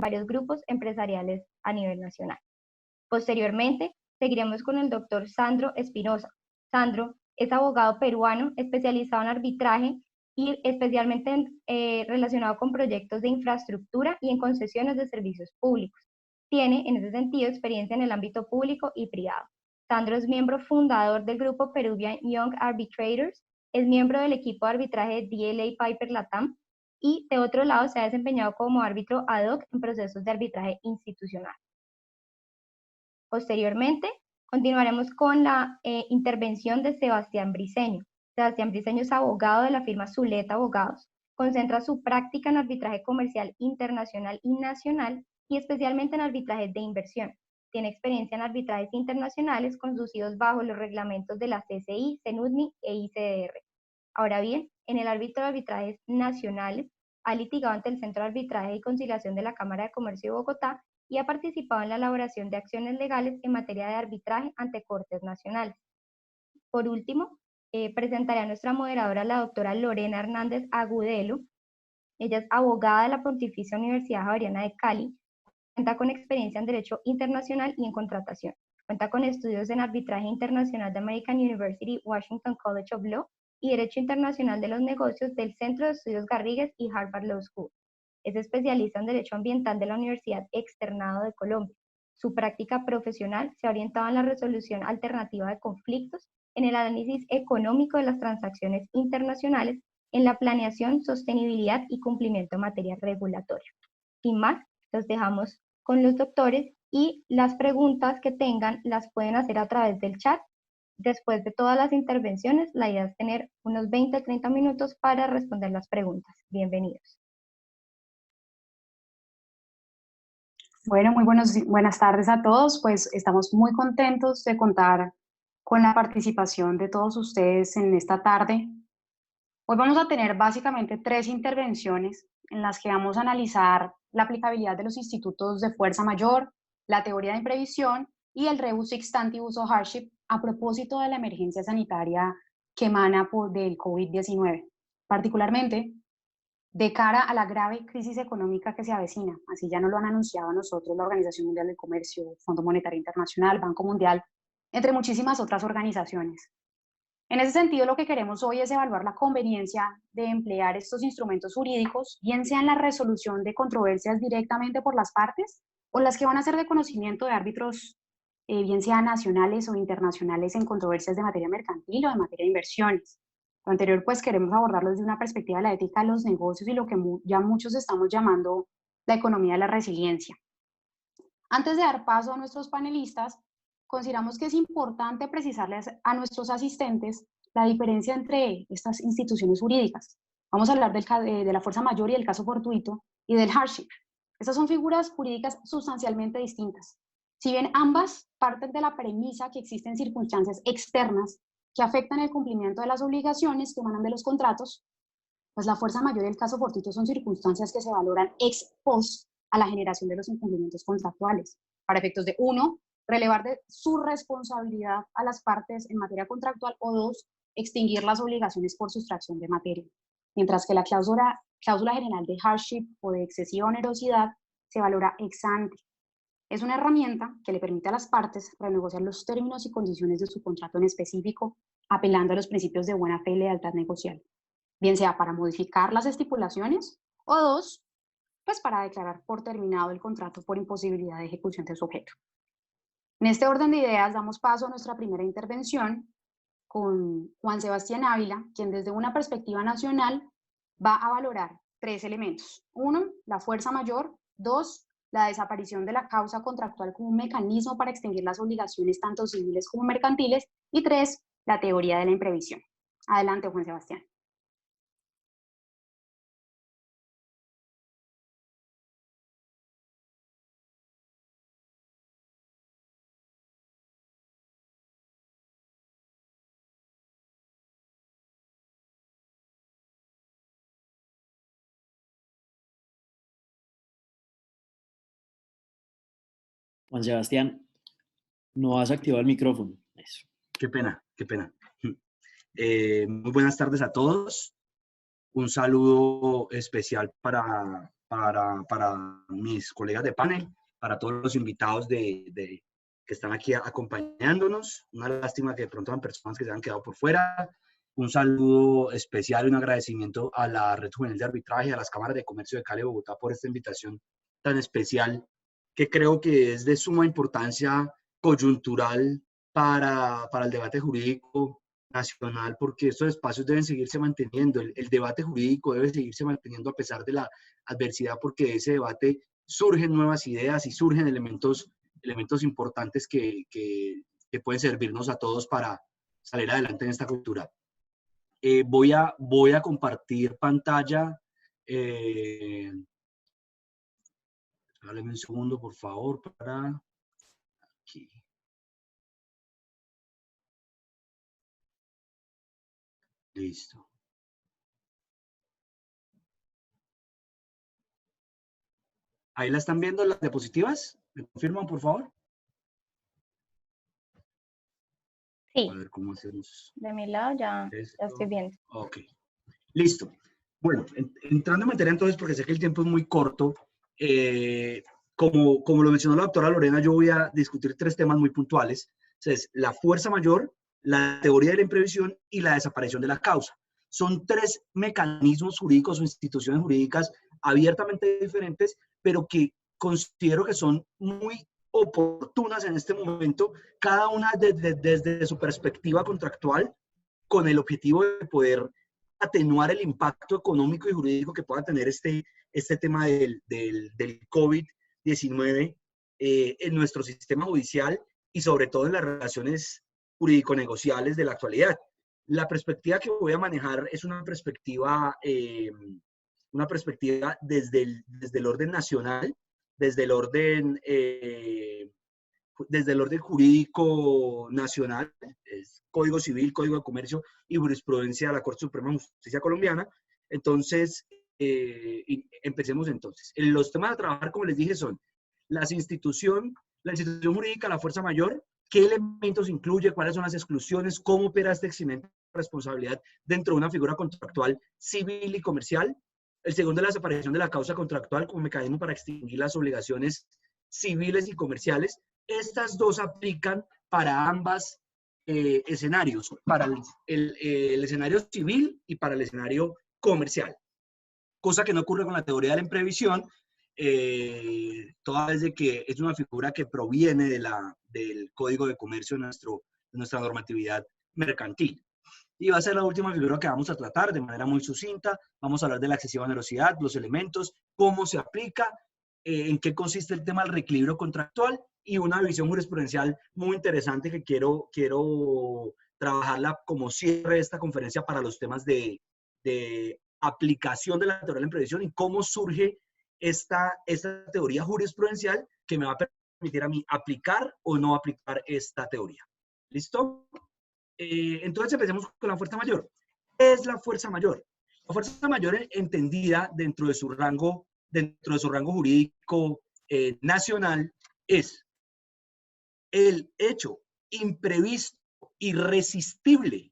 varios grupos empresariales a nivel nacional. Posteriormente, seguiremos con el doctor Sandro Espinosa. Sandro es abogado peruano especializado en arbitraje y especialmente relacionado con proyectos de infraestructura y en concesiones de servicios públicos. Tiene, en ese sentido, experiencia en el ámbito público y privado. Sandro es miembro fundador del grupo Peruvian Young Arbitrators, es miembro del equipo de arbitraje de DLA Piper Latam y, de otro lado, se ha desempeñado como árbitro ad hoc en procesos de arbitraje institucional. Posteriormente, continuaremos con la intervención de Sebastián Briceño. Sebastián Briceño es abogado de la firma Zuleta Abogados. Concentra su práctica en arbitraje comercial internacional y nacional y especialmente en arbitraje de inversión. Tiene experiencia en arbitrajes internacionales conducidos bajo los reglamentos de la CCI, CENUDMI e ICDR. Ahora bien, en el ámbito de arbitrajes nacionales, ha litigado ante el Centro de Arbitraje y Conciliación de la Cámara de Comercio de Bogotá y ha participado en la elaboración de acciones legales en materia de arbitraje ante cortes nacionales. Por último, presentaré a nuestra moderadora, la doctora Lorena Hernández Agudelo. Ella es abogada de la Pontificia Universidad Javeriana de Cali, cuenta con experiencia en Derecho Internacional y en Contratación. Cuenta con estudios en Arbitraje Internacional de American University, Washington College of Law y Derecho Internacional de los Negocios del Centro de Estudios Garrigues y Harvard Law School. Es especialista en Derecho Ambiental de la Universidad Externado de Colombia. Su práctica profesional se ha orientado en la resolución alternativa de conflictos, en el análisis económico de las transacciones internacionales, en la planeación, sostenibilidad y cumplimiento en materia regulatoria. Sin más, los dejamos con los doctores y las preguntas que tengan las pueden hacer a través del chat. Después de todas las intervenciones, la idea es tener unos 20-30 minutos para responder las preguntas. Bienvenidos. Bueno, buenas tardes a todos. Pues estamos muy contentos de contar con la participación de todos ustedes en esta tarde. Hoy vamos a tener básicamente 3 intervenciones en las que vamos a analizar la aplicabilidad de los institutos de fuerza mayor, la teoría de imprevisión y el rebus sic stantibus o hardship a propósito de la emergencia sanitaria que emana del COVID-19, particularmente de cara a la grave crisis económica que se avecina. Así ya nos lo han anunciado a nosotros la Organización Mundial del Comercio, Fondo Monetario Internacional, Banco Mundial, entre muchísimas otras organizaciones. En ese sentido, lo que queremos hoy es evaluar la conveniencia de emplear estos instrumentos jurídicos, bien sea en la resolución de controversias directamente por las partes, o las que van a ser de conocimiento de árbitros, bien sean nacionales o internacionales en controversias de materia mercantil o de materia de inversiones. Lo anterior, pues queremos abordarlo desde una perspectiva de la ética de los negocios y lo que ya muchos estamos llamando la economía de la resiliencia. Antes de dar paso a nuestros panelistas, consideramos que es importante precisarles a nuestros asistentes la diferencia entre estas instituciones jurídicas. Vamos a hablar de la fuerza mayor y del caso fortuito y del hardship. Estas son figuras jurídicas sustancialmente distintas. Si bien ambas parten de la premisa que existen circunstancias externas que afectan el cumplimiento de las obligaciones que emanan de los contratos, pues la fuerza mayor y el caso fortuito son circunstancias que se valoran ex post a la generación de los incumplimientos contractuales, para efectos de 1, relevar de su responsabilidad a las partes en materia contractual, o 2, extinguir las obligaciones por sustracción de materia. Mientras que la cláusula general de hardship o de excesiva onerosidad se valora ex ante. Es una herramienta que le permite a las partes renegociar los términos y condiciones de su contrato en específico, apelando a los principios de buena fe y lealtad negocial, bien sea para modificar las estipulaciones, o 2, pues para declarar por terminado el contrato por imposibilidad de ejecución de su objeto. En este orden de ideas damos paso a nuestra primera intervención con Juan Sebastián Ávila, quien desde una perspectiva nacional va a valorar 3 elementos. 1, la fuerza mayor. 2, la desaparición de la causa contractual como un mecanismo para extinguir las obligaciones tanto civiles como mercantiles. Y 3, la teoría de la imprevisión. Adelante, Juan Sebastián. Juan Sebastián, no has activado el micrófono. Eso. Qué pena, qué pena. Muy buenas tardes a todos. Un saludo especial para para mis colegas de panel, para todos los invitados que están aquí acompañándonos. Una lástima que de pronto hay personas que se han quedado por fuera. Un saludo especial y un agradecimiento a la Red Juvenil de Arbitraje, a las cámaras de comercio de Cali y Bogotá por esta invitación tan especial, que creo que es de suma importancia coyuntural para el debate jurídico nacional, porque estos espacios deben seguirse manteniendo. El debate jurídico debe seguirse manteniendo a pesar de la adversidad, porque de ese debate surgen nuevas ideas y surgen elementos importantes que pueden servirnos a todos para salir adelante en esta cultura. Voy a compartir pantalla. Dale un segundo, por favor, para aquí. Listo. ¿Ahí la están viendo las diapositivas? ¿Me confirman, por favor? Sí. A ver cómo hacemos. De mi lado ya estoy viendo. Ok. Listo. Bueno, entrando en materia entonces, porque sé que el tiempo es muy corto, como lo mencionó la doctora Lorena, yo voy a discutir 3 temas muy puntuales. Entonces, la fuerza mayor, la teoría de la imprevisión y la desaparición de la causa. Son 3 mecanismos jurídicos o instituciones jurídicas abiertamente diferentes, pero que considero que son muy oportunas en este momento, cada una desde su perspectiva contractual, con el objetivo de poder atenuar el impacto económico y jurídico que pueda tener este tema del COVID-19 en nuestro sistema judicial y sobre todo en las relaciones jurídico-negociales de la actualidad. La perspectiva que voy a manejar es una perspectiva desde el orden nacional, desde el orden jurídico nacional, es Código Civil, Código de Comercio y jurisprudencia de la Corte Suprema de Justicia colombiana. Entonces, empecemos entonces. Los temas a trabajar, como les dije, son la institución jurídica, la fuerza mayor, qué elementos incluye, cuáles son las exclusiones, cómo opera este eximente de responsabilidad dentro de una figura contractual civil y comercial. El segundo es la separación de la causa contractual como mecanismo para extinguir las obligaciones civiles y comerciales. Estas 2 aplican para ambas escenarios, para el escenario civil y para el escenario comercial. Cosa que no ocurre con la teoría de la imprevisión, toda vez de que es una figura que proviene del Código de Comercio de nuestra normatividad mercantil. Y va a ser la última figura que vamos a tratar de manera muy sucinta. Vamos a hablar de la excesiva onerosidad, los elementos, cómo se aplica, en qué consiste el tema del reequilibrio contractual y una visión jurisprudencial muy interesante que quiero trabajarla como cierre de esta conferencia para los temas de aplicación de la teoría de la imprevisión y cómo surge esta teoría jurisprudencial que me va a permitir a mí aplicar o no aplicar esta teoría. ¿Listo? Entonces empecemos con la fuerza mayor. ¿Qué es la fuerza mayor? La fuerza mayor entendida dentro de su rango jurídico nacional es el hecho imprevisto, irresistible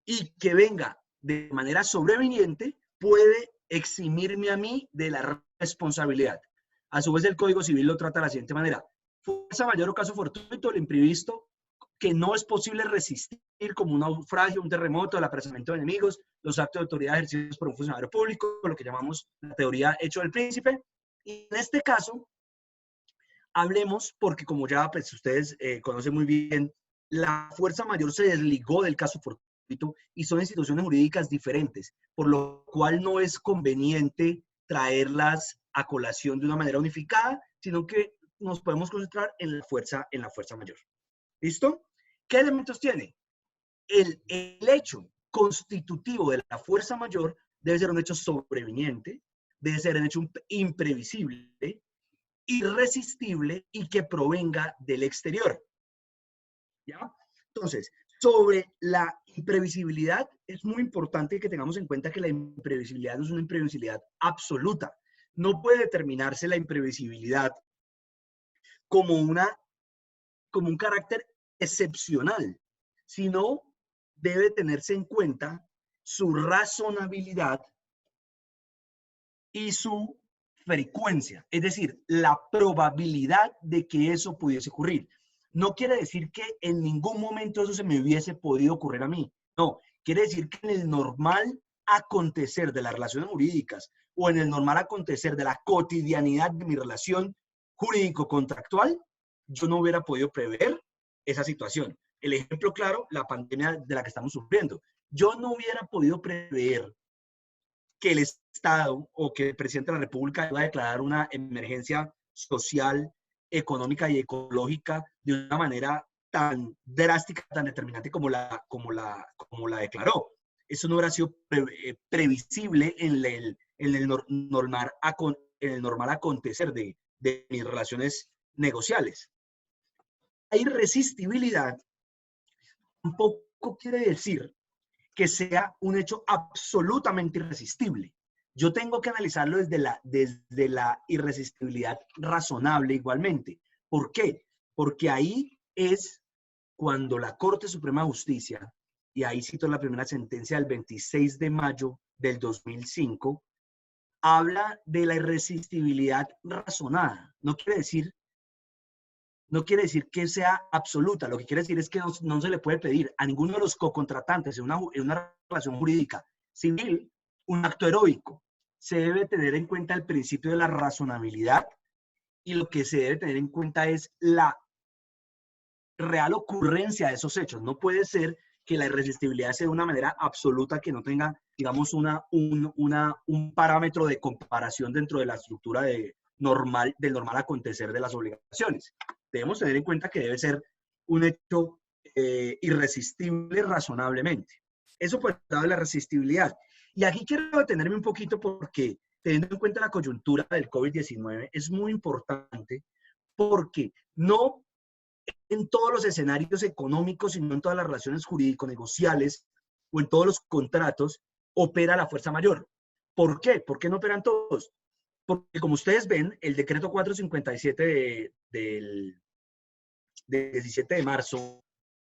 y que venga de manera sobreviniente puede eximirme a mí de la responsabilidad. A su vez, el Código Civil lo trata de la siguiente manera. Fuerza mayor o caso fortuito, el imprevisto que no es posible resistir, como un naufragio, un terremoto, el apresamiento de enemigos, los actos de autoridad ejercidos por un funcionario público, lo que llamamos la teoría hecho del príncipe. Y en este caso, hablemos, porque como ya pues, ustedes conocen muy bien, la fuerza mayor se desligó del caso fortuito y son instituciones jurídicas diferentes, por lo cual no es conveniente traerlas a colación de una manera unificada, sino que nos podemos concentrar en la fuerza mayor. ¿Listo? ¿Qué elementos tiene? El hecho constitutivo de la fuerza mayor debe ser un hecho sobreviniente, debe ser un hecho imprevisible, irresistible y que provenga del exterior. ¿Ya? Entonces, sobre la imprevisibilidad, es muy importante que tengamos en cuenta que la imprevisibilidad no es una imprevisibilidad absoluta. No puede determinarse la imprevisibilidad como un carácter excepcional, sino debe tenerse en cuenta su razonabilidad y su frecuencia, es decir, la probabilidad de que eso pudiese ocurrir. No quiere decir que en ningún momento eso se me hubiese podido ocurrir a mí. No, quiere decir que en el normal acontecer de las relaciones jurídicas o en el normal acontecer de la cotidianidad de mi relación jurídico-contractual, yo no hubiera podido prever esa situación. El ejemplo claro, la pandemia de la que estamos sufriendo. Yo no hubiera podido prever que el Estado o que el presidente de la República iba a declarar una emergencia social, económica y ecológica de una manera tan drástica, tan determinante como la declaró. Eso no hubiera sido previsible en el normal acontecer de mis relaciones negociales. La irresistibilidad tampoco quiere decir que sea un hecho absolutamente irresistible. Yo tengo que analizarlo desde la irresistibilidad razonable igualmente. ¿Por qué? Porque ahí es cuando la Corte Suprema de Justicia, y ahí cito la primera sentencia del 26 de mayo del 2005, habla de la irresistibilidad razonada. No quiere decir que sea absoluta, lo que quiere decir es que no se le puede pedir a ninguno de los cocontratantes en una relación jurídica civil un acto heroico. Se debe tener en cuenta el principio de la razonabilidad y lo que se debe tener en cuenta es la real ocurrencia de esos hechos. No puede ser que la irresistibilidad sea de una manera absoluta que no tenga, digamos, un parámetro de comparación dentro de la estructura del normal acontecer de las obligaciones. Debemos tener en cuenta que debe ser un hecho irresistible razonablemente. Eso por el lado de la resistibilidad. Y aquí quiero detenerme un poquito porque, teniendo en cuenta la coyuntura del COVID-19, es muy importante porque no en todos los escenarios económicos, sino en todas las relaciones jurídico-negociales o en todos los contratos, opera la fuerza mayor. ¿Por qué? ¿Por qué no operan todos? Porque como ustedes ven, el decreto 457 del 17 de marzo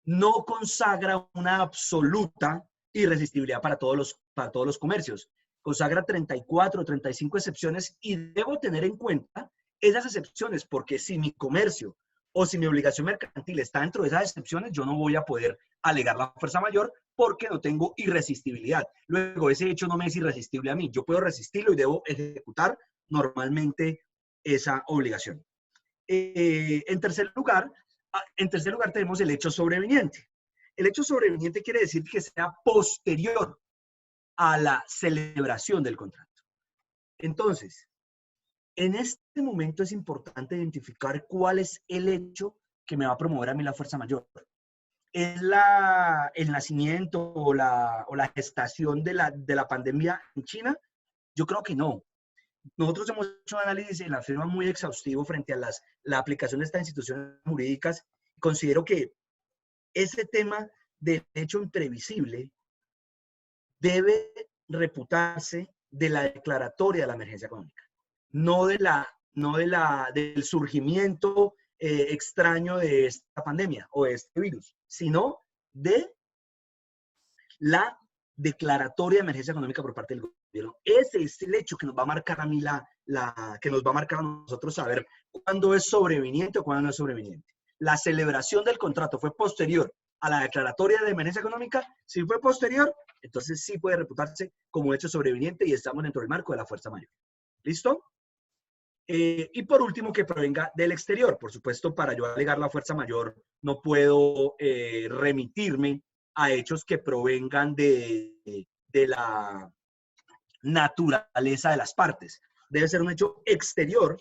no consagra una absoluta irresistibilidad para todos los comercios. Consagra 34 o 35 excepciones y debo tener en cuenta esas excepciones porque si mi comercio o si mi obligación mercantil está dentro de esas excepciones, yo no voy a poder alegar la fuerza mayor porque no tengo irresistibilidad. Luego, ese hecho no me es irresistible a mí. Yo puedo resistirlo y debo ejecutar normalmente esa obligación. En tercer lugar tenemos el hecho sobreveniente. El hecho sobreveniente quiere decir que sea posterior a la celebración del contrato. Entonces, en este momento es importante identificar cuál es el hecho que me va a promover a mí la fuerza mayor. ¿Es el nacimiento o la gestación de la pandemia en China? Yo creo que no. Nosotros hemos hecho un análisis en la firma muy exhaustivo frente a la aplicación de estas instituciones jurídicas. Considero que ese tema del hecho imprevisible debe reputarse de la declaratoria de la emergencia económica, no del surgimiento extraño de esta pandemia o de este virus, sino de la declaratoria de emergencia económica por parte del gobierno. Ese es el hecho que nos va a marcar a mí que nos va a marcar a nosotros saber cuándo es sobreveniente o cuándo no es sobreveniente. La celebración del contrato fue posterior a la declaratoria de emergencia económica. Si fue posterior, entonces sí puede reputarse como hecho sobreveniente y estamos dentro del marco de la fuerza mayor. ¿Listo? Y por último, que provenga del exterior. Por supuesto, para yo alegar la fuerza mayor, no puedo remitirme a hechos que provengan de la naturaleza de las partes. Debe ser un hecho exterior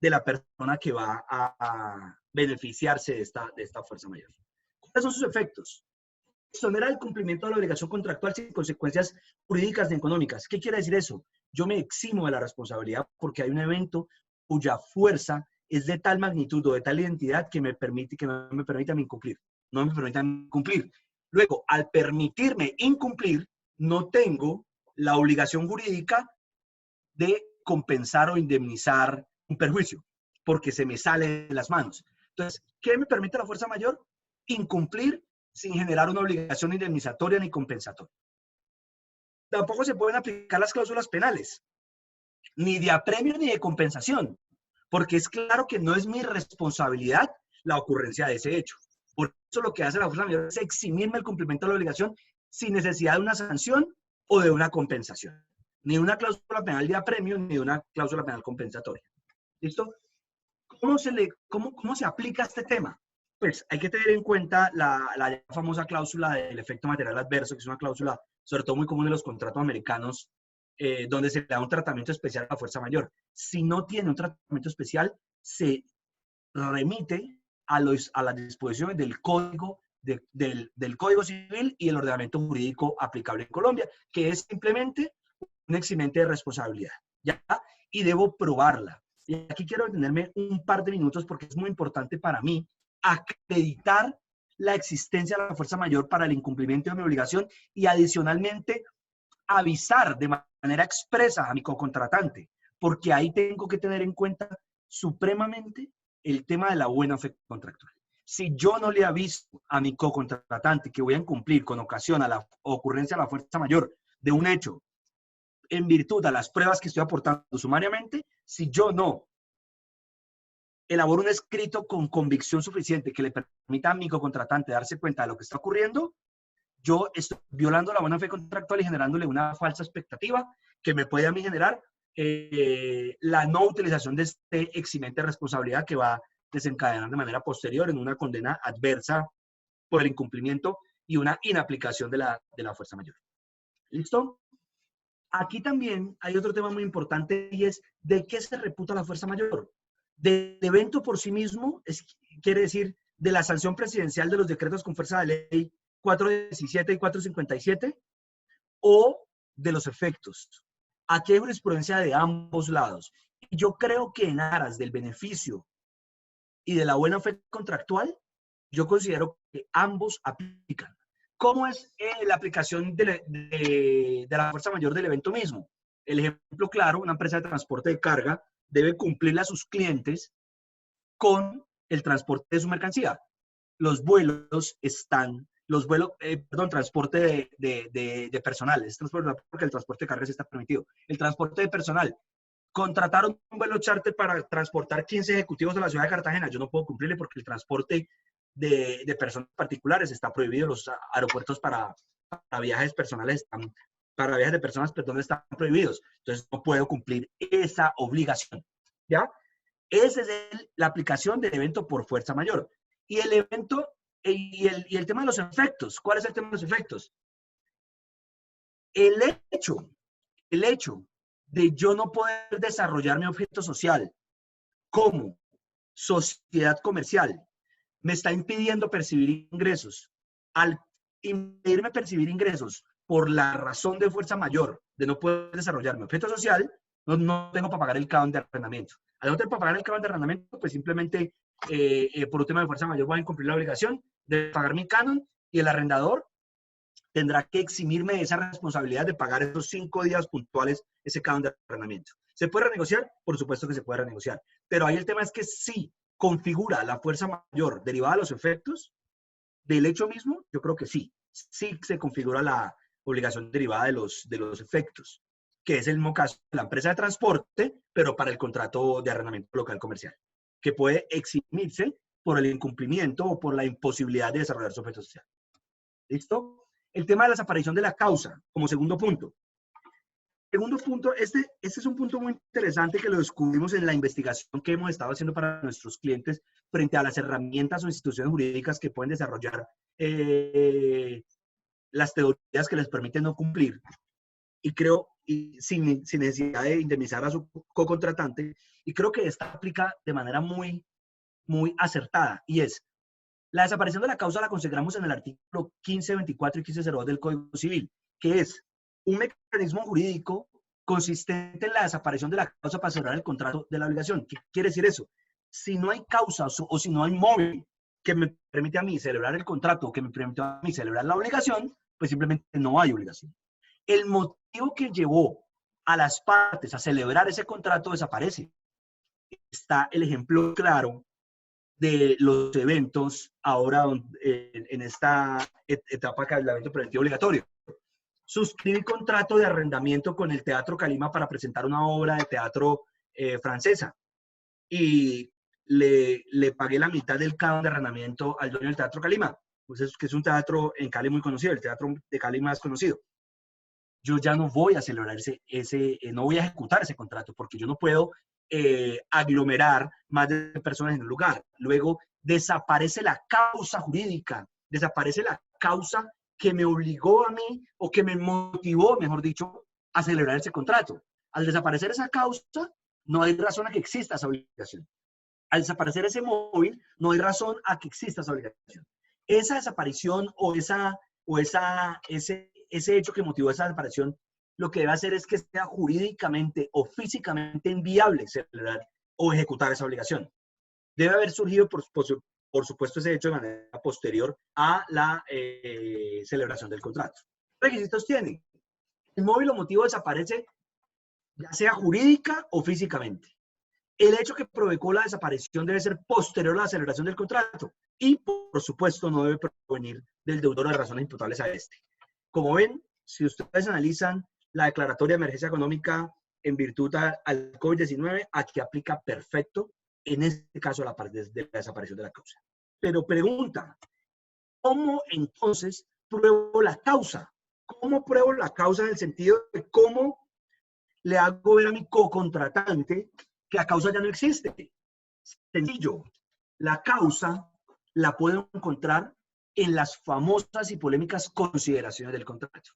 de la persona que va a beneficiarse de esta fuerza mayor. ¿Cuáles son sus efectos? Exonerar el cumplimiento de la obligación contractual sin consecuencias jurídicas ni económicas. ¿Qué quiere decir eso? Yo me eximo de la responsabilidad porque hay un evento cuya fuerza es de tal magnitud o de tal identidad que no me permita incumplir. No me permita incumplir. Luego, al permitirme incumplir, no tengo la obligación jurídica de compensar o indemnizar un perjuicio, porque se me sale de las manos. Entonces, ¿qué me permite la fuerza mayor? Incumplir sin generar una obligación indemnizatoria ni compensatoria. Tampoco se pueden aplicar las cláusulas penales. ni de apremio ni de compensación, porque es claro que no es mi responsabilidad la ocurrencia de ese hecho. Por eso lo que hace la fuerza mayor es eximirme el cumplimiento de la obligación sin necesidad de una sanción o de una compensación. Ni una cláusula penal de apremio, ni una cláusula penal compensatoria. ¿Listo? ¿Cómo se aplica este tema? Pues hay que tener en cuenta la famosa cláusula del efecto material adverso, que es una cláusula sobre todo muy común en los contratos americanos, donde se le da un tratamiento especial a la fuerza mayor. Si no tiene un tratamiento especial, se remite a las disposiciones del Código, del Código Civil y el ordenamiento jurídico aplicable en Colombia, que es simplemente un eximente de responsabilidad, ¿ya? Y debo probarla. Y aquí quiero detenerme un par de minutos porque es muy importante para mí acreditar la existencia de la fuerza mayor para el incumplimiento de mi obligación y adicionalmente avisar de manera expresa a mi cocontratante, porque ahí tengo que tener en cuenta supremamente el tema de la buena fe contractual. Si yo no le aviso a mi cocontratante que voy a incumplir con ocasión a la ocurrencia de la fuerza mayor de un hecho en virtud de las pruebas que estoy aportando sumariamente, si yo no elaboro un escrito con convicción suficiente que le permita a mi cocontratante darse cuenta de lo que está ocurriendo, yo estoy violando la buena fe contractual y generándole una falsa expectativa que me puede a mí generar la no utilización de este eximente de responsabilidad que va a desencadenar de manera posterior en una condena adversa por el incumplimiento y una inaplicación de la fuerza mayor. ¿Listo? Aquí también hay otro tema muy importante y es ¿de qué se reputa la fuerza mayor? Del evento por sí mismo, quiere decir de la sanción presidencial de los decretos con fuerza de ley 417 y 457, o de los efectos. Aquí hay jurisprudencia de ambos lados. Y yo creo que en aras del beneficio y de la buena fe contractual, yo considero que ambos aplican. ¿Cómo es la aplicación de la fuerza mayor del evento mismo? El ejemplo claro, una empresa de transporte de carga debe cumplirle a sus clientes con el transporte de su mercancía. Los vuelos están, transporte de personal, es transporte porque el transporte de cargas está permitido. El transporte de personal, contrataron un vuelo charter para transportar 15 ejecutivos de la ciudad de Cartagena, yo no puedo cumplirle porque el transporte de personas particulares está prohibido, los aeropuertos para viajes personales para viajes de personas, están prohibidos, entonces no puedo cumplir esa obligación, ¿ya? Esa es la aplicación del evento por fuerza mayor. Y el evento, y el tema de los efectos. ¿Cuál es el tema de los efectos? El hecho de yo no poder desarrollar mi objeto social como sociedad comercial me está impidiendo percibir ingresos. Al impedirme percibir ingresos por la razón de fuerza mayor de no poder desarrollar mi objeto social, no tengo para pagar el canon de arrendamiento. Al no tener para pagar el canon de arrendamiento, pues simplemente por un tema de fuerza mayor voy a incumplir la obligación de pagar mi canon y el arrendador tendrá que eximirme de esa responsabilidad de pagar esos 5 días puntuales ese canon de arrendamiento. ¿Se puede renegociar? Por supuesto que se puede renegociar. Pero ahí el tema es que sí configura la fuerza mayor derivada de los efectos del hecho mismo, yo creo que sí. Sí se configura la obligación derivada de los efectos, que es el mismo caso de la empresa de transporte, pero para el contrato de arrendamiento local comercial, que puede eximirse por el incumplimiento o por la imposibilidad de desarrollar su objeto social. ¿Listo? El tema de la desaparición de la causa, como segundo punto. Segundo punto, este es un punto muy interesante que lo descubrimos en la investigación que hemos estado haciendo para nuestros clientes frente a las herramientas o instituciones jurídicas que pueden desarrollar las teorías que les permiten no cumplir. Y creo, sin necesidad de indemnizar a su cocontratante, y creo que esta aplica de manera muy, muy acertada, y es la desaparición de la causa la consideramos en el artículo 1524 y 1502 del Código Civil, que es un mecanismo jurídico consistente en la desaparición de la causa para celebrar el contrato de la obligación. ¿Qué quiere decir eso? Si no hay causa o si no hay móvil que me permite a mí celebrar el contrato o que me permite a mí celebrar la obligación, pues simplemente no hay obligación. El motivo que llevó a las partes a celebrar ese contrato desaparece. Está el ejemplo claro de los eventos ahora en esta etapa del evento preventivo obligatorio. suscribí contrato de arrendamiento con el Teatro Calima para presentar una obra de teatro francesa. Y le pagué la mitad del canon de arrendamiento al dueño del Teatro Calima, pues que es un teatro en Cali muy conocido, el teatro de Cali más conocido. Yo ya no voy a celebrar no voy a ejecutar ese contrato porque yo no puedo aglomerar más de personas en un lugar. Luego desaparece la causa jurídica, desaparece la causa que me obligó a mí o que me motivó, mejor dicho, a celebrar ese contrato. Al desaparecer esa causa, no hay razón a que exista esa obligación. Al desaparecer ese móvil, no hay razón a que exista esa obligación. Esa desaparición o ese hecho que motivó esa desaparición, lo que debe hacer es que sea jurídicamente o físicamente inviable celebrar o ejecutar esa obligación. Debe haber surgido, por supuesto, ese hecho de manera posterior a la celebración del contrato. ¿Qué requisitos tiene? El móvil o motivo desaparece ya sea jurídica o físicamente. El hecho que provocó la desaparición debe ser posterior a la celebración del contrato y, por supuesto, no debe provenir del deudor de razones imputables a este. Como ven, si ustedes analizan la declaratoria de emergencia económica en virtud al COVID-19, aquí aplica perfecto, en este caso, la parte de la desaparición de la causa. Pero pregunta, ¿cómo entonces pruebo la causa? ¿Cómo pruebo la causa en el sentido de cómo le hago ver a mi co-contratante que la causa ya no existe? Sencillo, la causa la puedo encontrar en las famosas y polémicas consideraciones del contrato.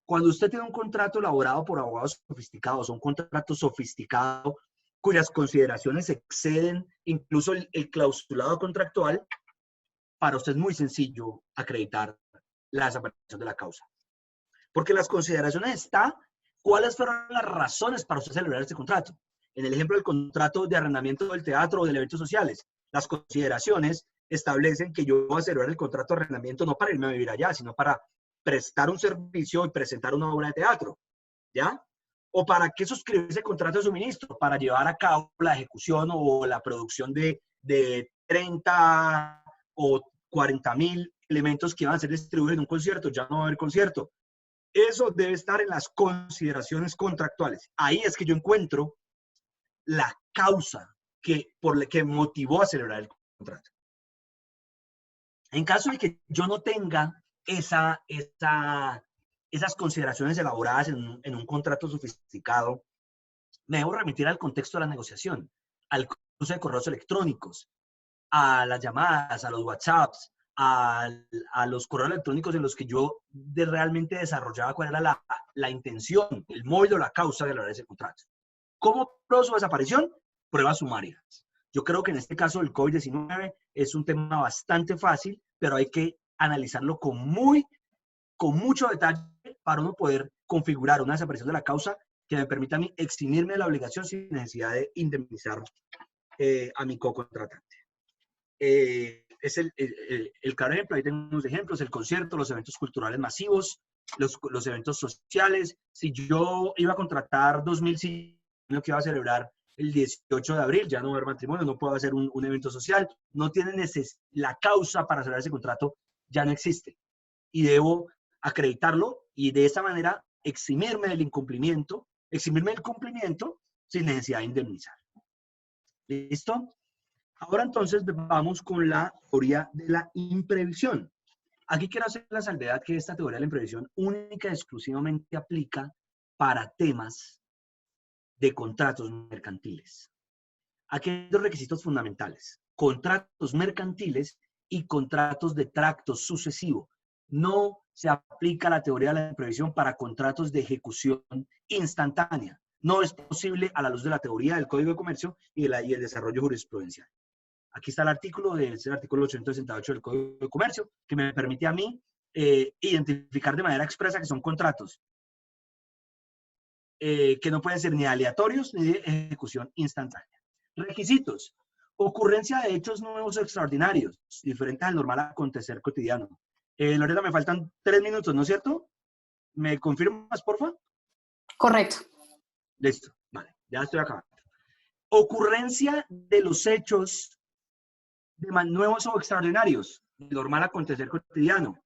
Cuando usted tiene un contrato elaborado por abogados sofisticados, un contrato sofisticado cuyas consideraciones exceden incluso el clausulado contractual, para usted es muy sencillo acreditar la desaparición de la causa. Porque las consideraciones están, ¿cuáles fueron las razones para usted celebrar este contrato? En el ejemplo del contrato de arrendamiento del teatro o de eventos sociales, las consideraciones establecen que yo voy a celebrar el contrato de arrendamiento no para irme a vivir allá, sino para prestar un servicio y presentar una obra de teatro, ¿ya? ¿O para qué suscribir ese contrato de suministro? Para llevar a cabo la ejecución o la producción de 30 o 40.000 elementos que van a ser distribuidos en un concierto. Ya no va a haber concierto. Eso debe estar en las consideraciones contractuales. Ahí es que yo encuentro la causa por la que motivó a celebrar el contrato. En caso de que yo no tenga esas consideraciones elaboradas en un contrato sofisticado, me debo remitir al contexto de la negociación, al cruce de correos electrónicos, a las llamadas, a los WhatsApps, a los correos electrónicos en los que yo realmente desarrollaba cuál era la intención, el móvil o la causa de elaborar ese contrato. ¿Cómo pruebo su desaparición? Pruebas sumarias. Yo creo que en este caso el COVID-19 es un tema bastante fácil, pero hay que analizarlo con mucho detalle para uno poder configurar una desaparición de la causa que me permita a mí eximirme de la obligación sin necesidad de indemnizar a mi co-contratante. Es el claro ejemplo, ahí tenemos unos ejemplos, el concierto, los eventos culturales masivos, los eventos sociales. Si yo iba a contratar 2.000 sillas que iba a celebrar el 18 de abril, ya no va a haber matrimonio, no puedo hacer un evento social, no tiene la causa para celebrar ese contrato, ya no existe. Y debo acreditarlo y de esa manera eximirme del cumplimiento sin necesidad de indemnizar. ¿Listo? Ahora entonces vamos con la teoría de la imprevisión. Aquí quiero hacer la salvedad que esta teoría de la imprevisión única y exclusivamente aplica para temas de contratos mercantiles. Aquí hay dos requisitos fundamentales: contratos mercantiles y contratos de tracto sucesivo. No se aplica la teoría de la imprevisión para contratos de ejecución instantánea. No es posible a la luz de la teoría del Código de Comercio y el desarrollo jurisprudencial. Aquí está el artículo, es el artículo 868 del Código de Comercio, que me permite a mí identificar de manera expresa que son contratos que no pueden ser ni aleatorios ni de ejecución instantánea. Requisitos: ocurrencia de hechos nuevos o extraordinarios, diferentes al normal acontecer cotidiano. Lorena, me faltan 3 minutos, ¿no es cierto? ¿Me confirmas, porfa? Correcto. Listo, vale, ya estoy acabando. Ocurrencia de los hechos nuevos o extraordinarios, normal acontecer cotidiano.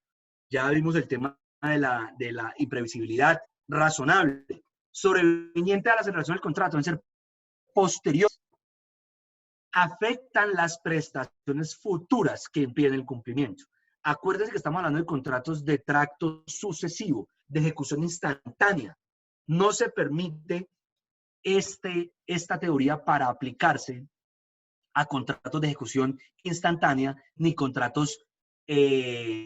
Ya vimos el tema de la imprevisibilidad razonable, sobreviniente a la celebración del contrato, deben ser posteriores, afectan las prestaciones futuras que impiden el cumplimiento. Acuérdense que estamos hablando de contratos de tracto sucesivo, de ejecución instantánea. No se permite esta teoría para aplicarse a contratos de ejecución instantánea ni contratos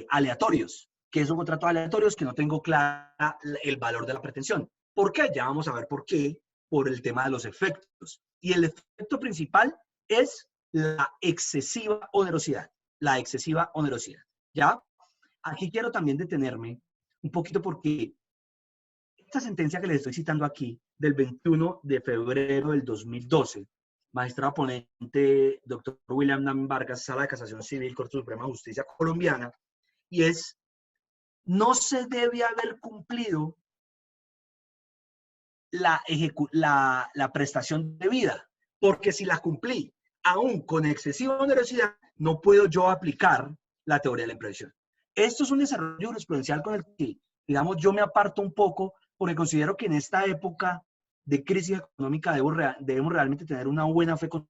aleatorios. ¿Qué es un contrato aleatorio? Es que no tengo clara el valor de la pretensión. ¿Por qué? Ya vamos a ver por qué. Por el tema de los efectos. Y el efecto principal es la excesiva onerosidad. La excesiva onerosidad. ¿Ya? Aquí quiero también detenerme un poquito porque esta sentencia que les estoy citando aquí, del 21 de febrero del 2012, magistrado ponente, doctor William Nam Vargas, Sala de Casación Civil, Corte Suprema de Justicia colombiana, y es, no se debe haber cumplido la prestación debida, porque si la cumplí, aún con excesiva onerosidad, no puedo yo aplicar la teoría de la imprevisión. Esto es un desarrollo jurisprudencial con el que, digamos, yo me aparto un poco, porque considero que en esta época de crisis económica debemos realmente tener una buena fe con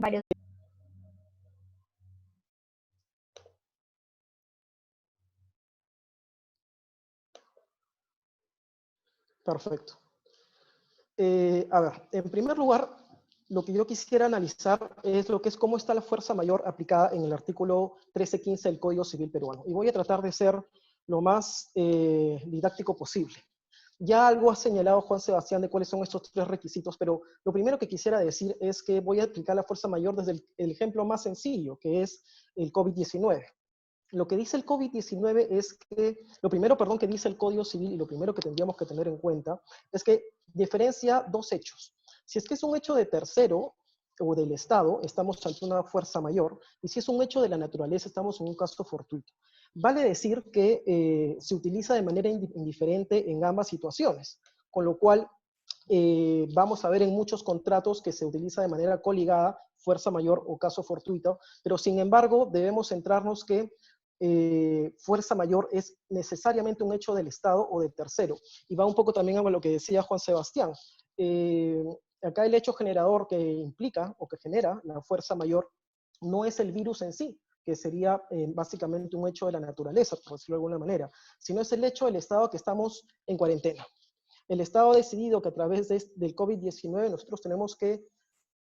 varios. Perfecto. A ver, en primer lugar, lo que yo quisiera analizar es lo que es cómo está la fuerza mayor aplicada en el artículo 1315 del Código Civil peruano. Y voy a tratar de ser lo más didáctico posible. Ya algo ha señalado Juan Sebastián de cuáles son estos tres requisitos, pero lo primero que quisiera decir es que voy a aplicar la fuerza mayor desde el ejemplo más sencillo, que es el COVID-19. Lo que dice el COVID-19 es que, lo primero, perdón, que dice el Código Civil y lo primero que tendríamos que tener en cuenta es que diferencia dos hechos. Si es que es un hecho de tercero o del Estado, estamos ante una fuerza mayor, y si es un hecho de la naturaleza, estamos en un caso fortuito. Vale decir que se utiliza de manera indiferente en ambas situaciones, con lo cual vamos a ver en muchos contratos que se utiliza de manera coligada fuerza mayor o caso fortuito, pero sin embargo debemos centrarnos que fuerza mayor es necesariamente un hecho del Estado o del tercero. Y va un poco también a lo que decía Juan Sebastián. Acá el hecho generador que implica o que genera la fuerza mayor no es el virus en sí, que sería básicamente un hecho de la naturaleza, por decirlo de alguna manera, sino es el hecho del Estado que estamos en cuarentena. El Estado ha decidido que a través del COVID-19 nosotros tenemos que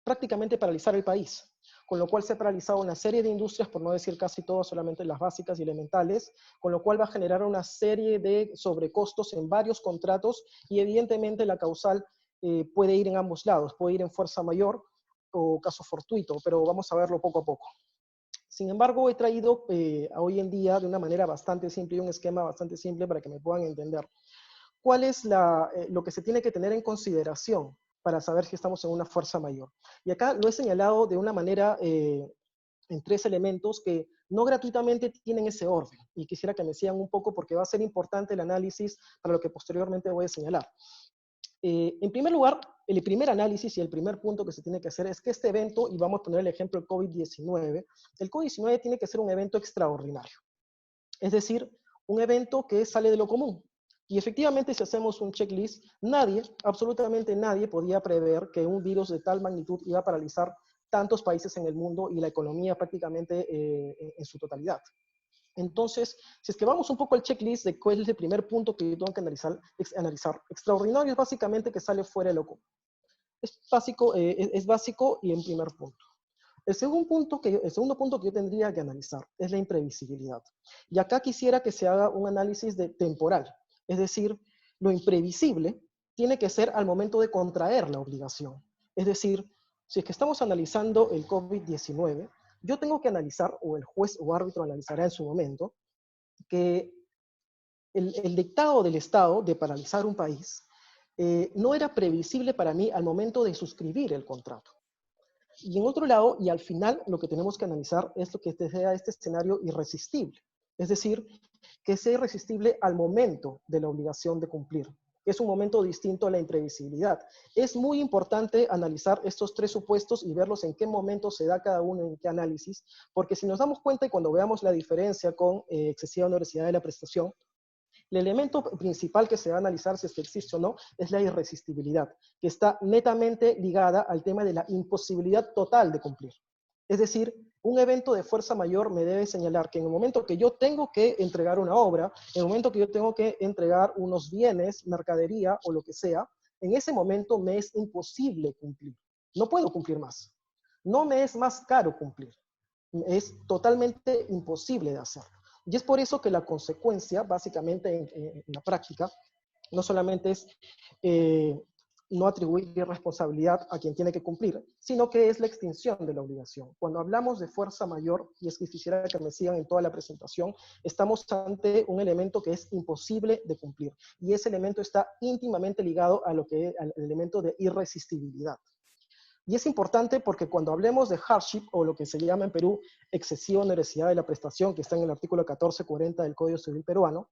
prácticamente paralizar el país, con lo cual se ha paralizado una serie de industrias, por no decir casi todas, solamente las básicas y elementales, con lo cual va a generar una serie de sobrecostos en varios contratos y evidentemente la causal puede ir en ambos lados, puede ir en fuerza mayor o caso fortuito, pero vamos a verlo poco a poco. Sin embargo, he traído hoy en día de una manera bastante simple y un esquema bastante simple para que me puedan entender cuál es lo que se tiene que tener en consideración para saber si estamos en una fuerza mayor. Y acá lo he señalado de una manera en tres elementos que no gratuitamente tienen ese orden. Y quisiera que me sigan un poco porque va a ser importante el análisis para lo que posteriormente voy a señalar. En primer lugar, el primer análisis y el primer punto que se tiene que hacer es que este evento, y vamos a poner el ejemplo del COVID-19, el COVID-19 tiene que ser un evento extraordinario. Es decir, un evento que sale de lo común. Y efectivamente, si hacemos un checklist, nadie, absolutamente nadie, podía prever que un virus de tal magnitud iba a paralizar tantos países en el mundo y la economía prácticamente en su totalidad. Entonces, si es que vamos un poco al checklist de cuál es el primer punto que yo tengo que analizar. Extraordinario es básicamente que sale fuera de lo común. Es básico y en primer punto. El segundo punto que yo tendría que analizar es la imprevisibilidad. Y acá quisiera que se haga un análisis temporal. Es decir, lo imprevisible tiene que ser al momento de contraer la obligación. Es decir, si es que estamos analizando el COVID-19, yo tengo que analizar, o el juez o árbitro analizará en su momento, que el dictado del Estado de paralizar un país no era previsible para mí al momento de suscribir el contrato. Y en otro lado, y al final, lo que tenemos que analizar es lo que sea este escenario irresistible. Es decir, que sea irresistible al momento de la obligación de cumplir. Es un momento distinto a la imprevisibilidad. Es muy importante analizar estos tres supuestos y verlos en qué momento se da cada uno, en qué análisis, porque si nos damos cuenta y cuando veamos la diferencia con excesiva onerosidad de la prestación, el elemento principal que se va a analizar si es que existe o no es la irresistibilidad, que está netamente ligada al tema de la imposibilidad total de cumplir. Es decir, un evento de fuerza mayor me debe señalar que en el momento que yo tengo que entregar una obra, en el momento que yo tengo que entregar unos bienes, mercadería o lo que sea, en ese momento me es imposible cumplir. No puedo cumplir más. No me es más caro cumplir. Es totalmente imposible de hacerlo. Y es por eso que la consecuencia, básicamente en la práctica, no solamente es no atribuir responsabilidad a quien tiene que cumplir, sino que es la extinción de la obligación. Cuando hablamos de fuerza mayor, y es que quisiera que me sigan en toda la presentación, estamos ante un elemento que es imposible de cumplir. Y ese elemento está íntimamente ligado a lo que es al elemento de irresistibilidad. Y es importante porque cuando hablemos de hardship, o lo que se llama en Perú excesiva onerosidad de la prestación, que está en el artículo 1440 del Código Civil peruano,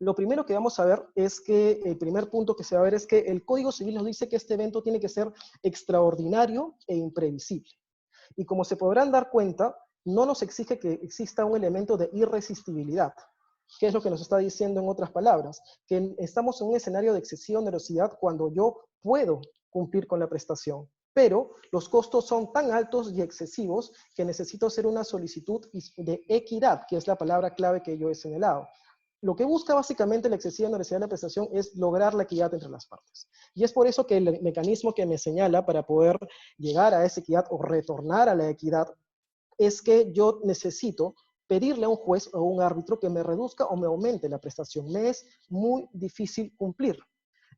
lo primero que vamos a ver es que, el primer punto que se va a ver es que el Código Civil nos dice que este evento tiene que ser extraordinario e imprevisible. Y como se podrán dar cuenta, no nos exige que exista un elemento de irresistibilidad. ¿Qué es lo que nos está diciendo en otras palabras? Que estamos en un escenario de excesiva onerosidad cuando yo puedo cumplir con la prestación, pero los costos son tan altos y excesivos que necesito hacer una solicitud de equidad, que es la palabra clave que yo he señalado. Lo que busca básicamente la excesiva onerosidad de la prestación es lograr la equidad entre las partes. Y es por eso que el mecanismo que me señala para poder llegar a esa equidad o retornar a la equidad es que yo necesito pedirle a un juez o un árbitro que me reduzca o me aumente la prestación. Me es muy difícil cumplir.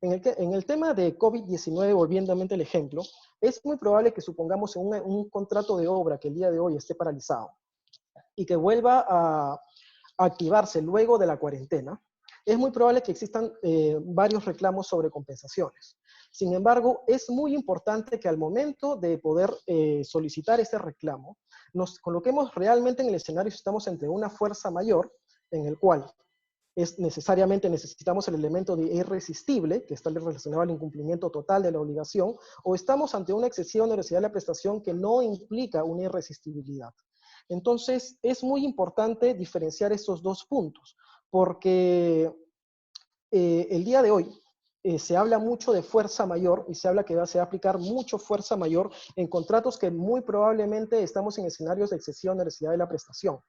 En el tema de COVID-19, volviendo al ejemplo, es muy probable que supongamos un contrato de obra que el día de hoy esté paralizado y que vuelva a activarse luego de la cuarentena, es muy probable que existan varios reclamos sobre compensaciones. Sin embargo, es muy importante que al momento de poder solicitar ese reclamo, nos coloquemos realmente en el escenario si estamos entre una fuerza mayor, en el cual necesariamente necesitamos el elemento de irresistible, que está relacionado al incumplimiento total de la obligación, o estamos ante una excesiva onerosidad de la prestación que no implica una irresistibilidad. Entonces, es muy importante diferenciar estos dos puntos, porque el día de hoy se habla mucho de fuerza mayor y se habla que se va a aplicar mucho fuerza mayor en contratos que muy probablemente estamos en escenarios de excesiva onerosidad de la prestación.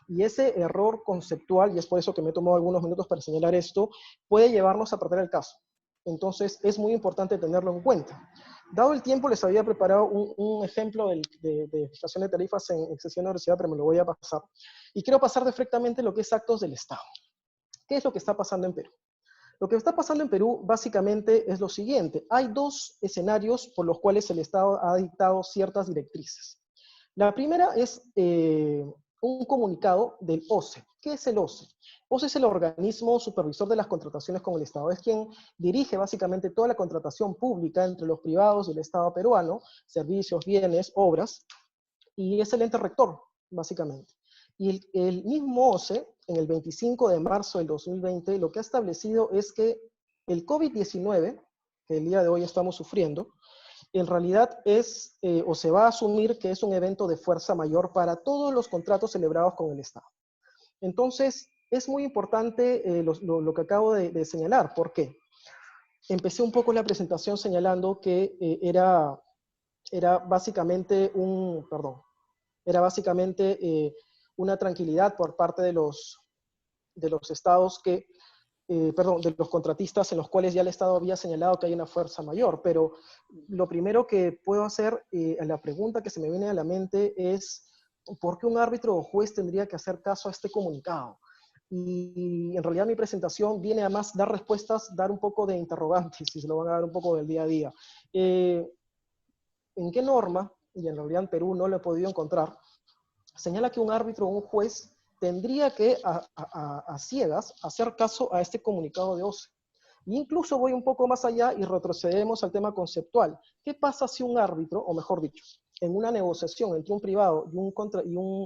Y ese error conceptual, y es por eso que me he tomado algunos minutos para señalar esto, puede llevarnos a perder el caso. Entonces, es muy importante tenerlo en cuenta. Dado el tiempo, les había preparado un ejemplo de fijación de tarifas en excesiva onerosidad, pero me lo voy a pasar. Y quiero pasar directamente lo que es actos del Estado. ¿Qué es lo que está pasando en Perú? Lo que está pasando en Perú básicamente es lo siguiente. Hay dos escenarios por los cuales el Estado ha dictado ciertas directrices. La primera es un comunicado del OCE. ¿Qué es el OCE? OCE es el organismo supervisor de las contrataciones con el Estado. Es quien dirige básicamente toda la contratación pública entre los privados y el Estado peruano, servicios, bienes, obras, y es el ente rector, básicamente. Y el mismo OCE, en el 25 de marzo del 2020, lo que ha establecido es que el COVID-19, que el día de hoy estamos sufriendo, en realidad es, o se va a asumir que es un evento de fuerza mayor para todos los contratos celebrados con el Estado. Entonces, es muy importante lo que acabo de señalar. ¿Por qué? Empecé un poco la presentación señalando que era básicamente una tranquilidad por parte de los estados que, de los contratistas en los cuales ya el Estado había señalado que hay una fuerza mayor, pero lo primero que puedo hacer, la pregunta que se me viene a la mente es, ¿por qué un árbitro o juez tendría que hacer caso a este comunicado? Y en realidad mi presentación viene a más dar respuestas, dar un poco de interrogantes, si se lo van a dar un poco del día a día. ¿En qué norma, y en realidad en Perú no lo he podido encontrar, señala que un árbitro o un juez tendría que a ciegas hacer caso a este comunicado de OCE. Y incluso voy un poco más allá y retrocedemos al tema conceptual. ¿Qué pasa si un árbitro, o mejor dicho, en una negociación entre un privado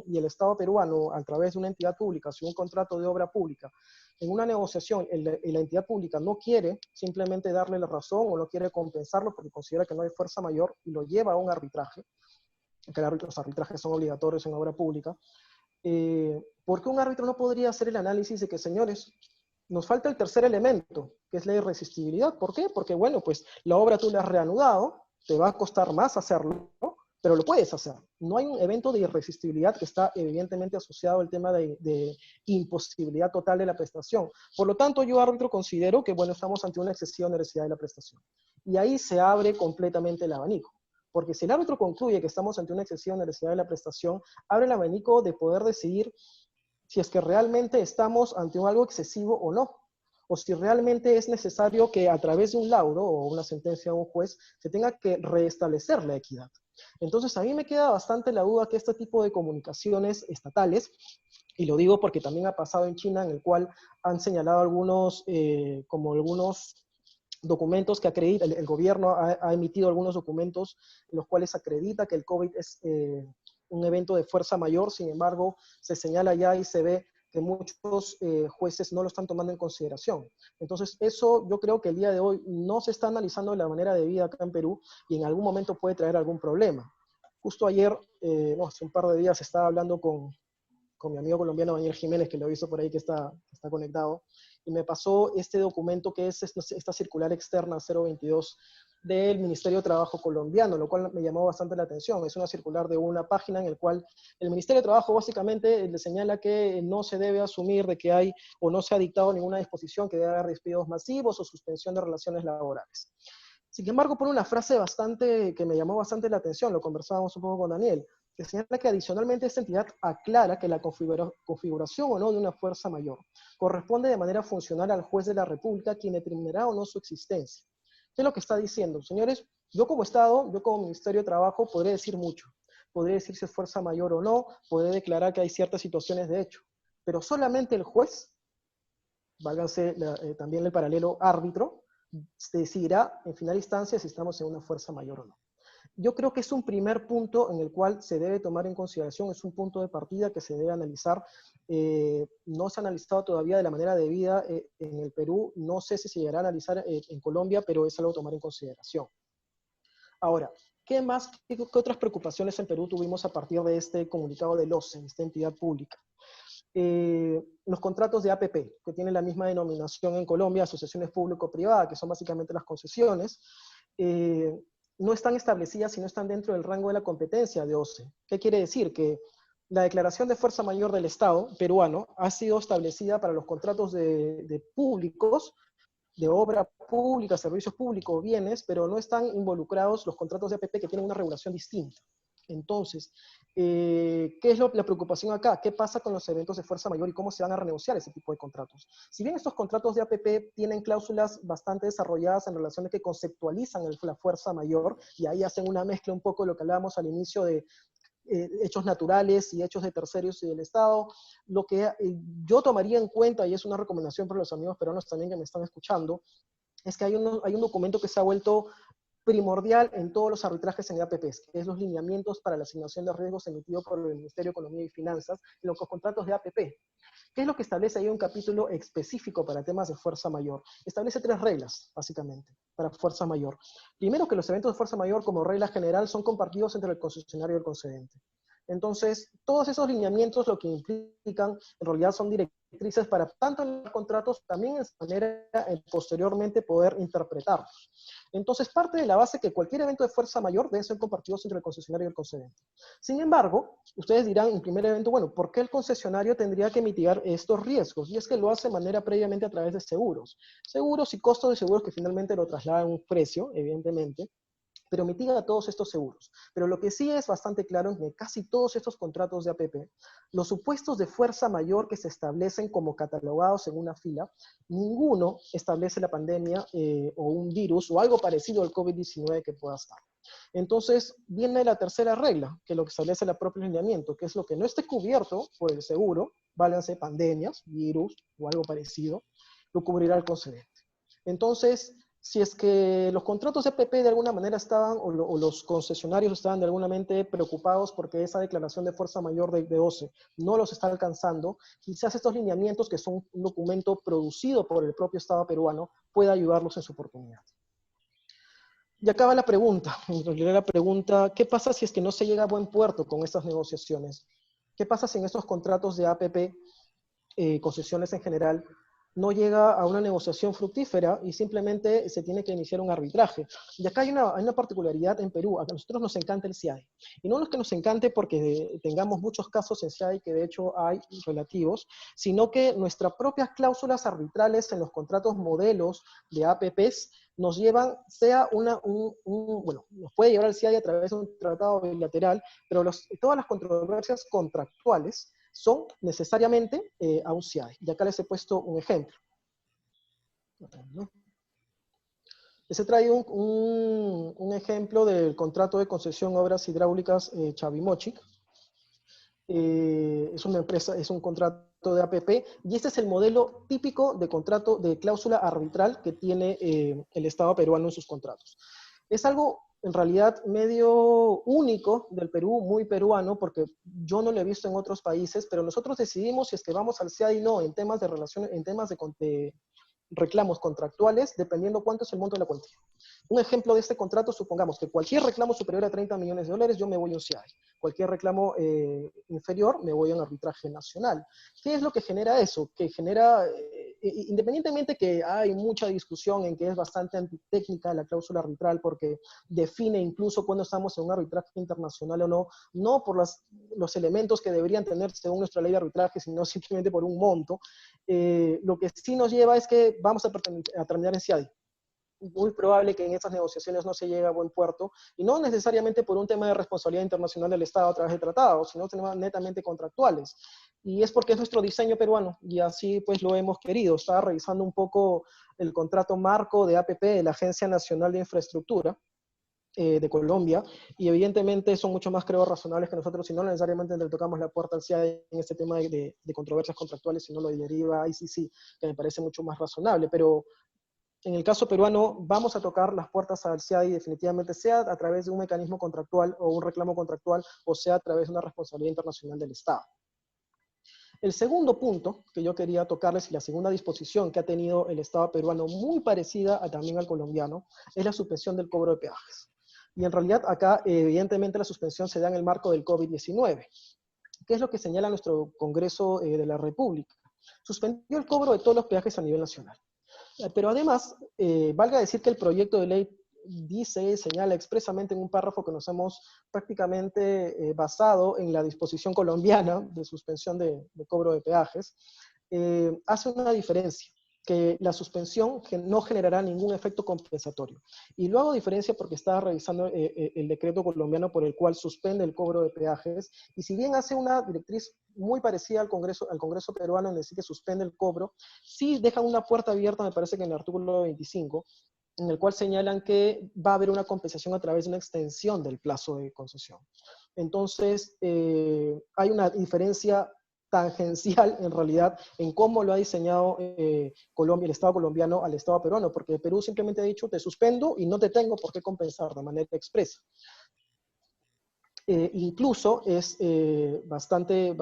y el Estado peruano a través de una entidad pública, si un contrato de obra pública, en una negociación la entidad pública no quiere simplemente darle la razón o no quiere compensarlo porque considera que no hay fuerza mayor y lo lleva a un arbitraje, que los arbitrajes son obligatorios en obra pública, ¿por qué un árbitro no podría hacer el análisis de que, señores, nos falta el tercer elemento, que es la irresistibilidad? ¿Por qué? Porque, bueno, pues la obra tú la has reanudado, te va a costar más hacerlo, ¿no? Pero lo puedes hacer. No hay un evento de irresistibilidad que está evidentemente asociado al tema de imposibilidad total de la prestación. Por lo tanto, yo, árbitro, considero que, bueno, estamos ante una excesiva onerosidad de la prestación. Y ahí se abre completamente el abanico. Porque si el árbitro concluye que estamos ante una excesiva onerosidad de la prestación, abre el abanico de poder decidir si es que realmente estamos ante algo excesivo o no, o si realmente es necesario que a través de un laudo o una sentencia de un juez se tenga que restablecer la equidad. Entonces a mí me queda bastante la duda que este tipo de comunicaciones estatales, y lo digo porque también ha pasado en China, en el cual han señalado algunos documentos que acredita, el gobierno ha emitido algunos documentos en los cuales acredita que el COVID es un evento de fuerza mayor. Sin embargo, se señala ya y se ve que muchos jueces no lo están tomando en consideración. Entonces, eso yo creo que el día de hoy no se está analizando de la manera debida acá en Perú y en algún momento puede traer algún problema. Justo ayer, hace un par de días, estaba hablando con mi amigo colombiano Daniel Jiménez, que lo he visto por ahí que está conectado, y me pasó este documento que es esta circular externa 022 del Ministerio de Trabajo colombiano, lo cual me llamó bastante la atención. Es una circular de una página en el cual el Ministerio de Trabajo básicamente le señala que no se debe asumir de que hay o no se ha dictado ninguna disposición que debe haber despidos masivos o suspensión de relaciones laborales. Sin embargo, por una frase que me llamó bastante la atención, lo conversábamos un poco con Daniel, que señala que adicionalmente esta entidad aclara que la configuración o no de una fuerza mayor corresponde de manera funcional al juez de la República, quien determinará o no su existencia. ¿Qué es lo que está diciendo? Señores, yo como Estado, yo como Ministerio de Trabajo, podré decir mucho. Podré decir si es fuerza mayor o no, podré declarar que hay ciertas situaciones de hecho, pero solamente el juez, válganse también el paralelo árbitro, decidirá en final instancia si estamos en una fuerza mayor o no. Yo creo que es un primer punto en el cual se debe tomar en consideración, es un punto de partida que se debe analizar. No se ha analizado todavía de la manera debida en el Perú, no sé si se llegará a analizar en Colombia, pero es algo a tomar en consideración. Ahora, ¿qué otras preocupaciones en Perú tuvimos a partir de este comunicado del OCE, esta entidad pública? Los contratos de APP, que tienen la misma denominación en Colombia, asociaciones público-privadas, que son básicamente las concesiones, no están establecidas y no están dentro del rango de la competencia de OCE. ¿Qué quiere decir? Que la declaración de fuerza mayor del Estado peruano ha sido establecida para los contratos de públicos, de obra pública, servicios públicos, bienes, pero no están involucrados los contratos de APP que tienen una regulación distinta. Entonces, ¿qué es la preocupación acá? ¿Qué pasa con los eventos de fuerza mayor y cómo se van a renegociar ese tipo de contratos? Si bien estos contratos de APP tienen cláusulas bastante desarrolladas en relación a que conceptualizan la fuerza mayor, y ahí hacen una mezcla un poco de lo que hablábamos al inicio de hechos naturales y hechos de terceros y del Estado, lo que yo tomaría en cuenta, y es una recomendación para los amigos peruanos también que me están escuchando, es que hay un documento que se ha vuelto primordial en todos los arbitrajes en APPs, que es los lineamientos para la asignación de riesgos emitidos por el Ministerio de Economía y Finanzas en los contratos de APP. ¿Qué es lo que establece ahí un capítulo específico para temas de fuerza mayor? Establece 3 reglas, básicamente, para fuerza mayor. Primero, que los eventos de fuerza mayor, como regla general, son compartidos entre el concesionario y el concedente. Entonces, todos esos lineamientos lo que implican, en realidad, son directrices para tanto en los contratos, también en su manera posteriormente poder interpretarlos. Entonces, parte de la base que cualquier evento de fuerza mayor debe ser compartido entre el concesionario y el concedente. Sin embargo, ustedes dirán en primer evento, bueno, ¿por qué el concesionario tendría que mitigar estos riesgos? Y es que lo hace de manera previamente a través de seguros. Seguros y costos de seguros que finalmente lo trasladan a un precio, evidentemente. pero mitiga todos estos seguros. Pero lo que sí es bastante claro es que casi todos estos contratos de APP, los supuestos de fuerza mayor que se establecen como catalogados en una fila, ninguno establece la pandemia o un virus o algo parecido al COVID-19 que pueda estar. Entonces, viene la tercera regla, que es lo que establece el propio lineamiento, que es lo que no esté cubierto por el seguro, válganse pandemias, virus o algo parecido, lo cubrirá el concedente. Entonces, si es que los contratos de APP de alguna manera estaban, o los concesionarios estaban de alguna manera preocupados porque esa declaración de fuerza mayor de OCE no los está alcanzando, quizás estos lineamientos, que son un documento producido por el propio Estado peruano, pueda ayudarlos en su oportunidad. Y acaba la pregunta, en realidad la pregunta, ¿qué pasa si es que no se llega a buen puerto con estas negociaciones? ¿Qué pasa si en estos contratos de APP, concesiones en general, no llega a una negociación fructífera y simplemente se tiene que iniciar un arbitraje? Y acá hay una particularidad en Perú. A nosotros nos encanta el CIADI. Y no es que nos encante porque tengamos muchos casos en CIADI, que de hecho hay relativos, sino que nuestras propias cláusulas arbitrales en los contratos modelos de APPs nos llevan, bueno, nos puede llevar al CIADI a través de un tratado bilateral, pero todas las controversias contractuales son necesariamente a un CIADI. Y acá les he puesto un ejemplo. Les he traído un ejemplo del contrato de concesión obras hidráulicas Chavimochic. Es una empresa, es un contrato de APP, y este es el modelo típico de contrato de cláusula arbitral que tiene el Estado peruano en sus contratos. Es algo en realidad medio único del Perú, muy peruano, porque yo no lo he visto en otros países, pero nosotros decidimos si es que vamos al CIADI o no en temas de relaciones, en temas de reclamos contractuales, dependiendo cuánto es el monto de la cuantía. Un ejemplo de este contrato, supongamos que cualquier reclamo superior a 30 millones de dólares, yo me voy a un CIADI. Cualquier reclamo inferior, me voy a un arbitraje nacional. ¿Qué es lo que genera eso? Que genera, independientemente que hay mucha discusión en que es bastante antitécnica la cláusula arbitral, porque define incluso cuando estamos en un arbitraje internacional o no, no por los elementos que deberían tener según nuestra ley de arbitraje, sino simplemente por un monto. Lo que sí nos lleva es que vamos a terminar en CIADI. Muy probable que en estas negociaciones no se llegue a buen puerto, y no necesariamente por un tema de responsabilidad internacional del Estado a través de tratados, sino temas netamente contractuales. Y es porque es nuestro diseño peruano, y así pues lo hemos querido. Estaba revisando un poco el contrato marco de APP, de la Agencia Nacional de Infraestructura, de Colombia, y evidentemente son mucho más, creo, razonables que nosotros, y no necesariamente le tocamos la puerta al CIADI en este tema de controversias contractuales, sino lo deriva a ICC, que me parece mucho más razonable. Pero en el caso peruano vamos a tocar las puertas al CIADI definitivamente, sea a través de un mecanismo contractual o un reclamo contractual, o sea a través de una responsabilidad internacional del Estado. El segundo punto que yo quería tocarles, y la segunda disposición que ha tenido el Estado peruano, muy parecida también al colombiano, es la suspensión del cobro de peajes. Y en realidad acá, evidentemente, la suspensión se da en el marco del COVID-19. ¿Qué es lo que señala nuestro Congreso de la República? Suspendió el cobro de todos los peajes a nivel nacional. Pero además, valga decir que el proyecto de ley señala expresamente en un párrafo que nos hemos prácticamente basado en la disposición colombiana de suspensión de cobro de peajes, hace una diferencia, que la suspensión no generará ningún efecto compensatorio. Y lo hago diferencia porque estaba revisando el decreto colombiano por el cual suspende el cobro de peajes, y si bien hace una directriz muy parecida al Congreso peruano en decir que suspende el cobro, sí dejan una puerta abierta, me parece que en el artículo 25, en el cual señalan que va a haber una compensación a través de una extensión del plazo de concesión. Entonces, hay una diferencia tangencial en realidad en cómo lo ha diseñado Colombia, el Estado colombiano al Estado peruano, porque Perú simplemente ha dicho te suspendo y no te tengo por qué compensar de manera expresa. Incluso es bastante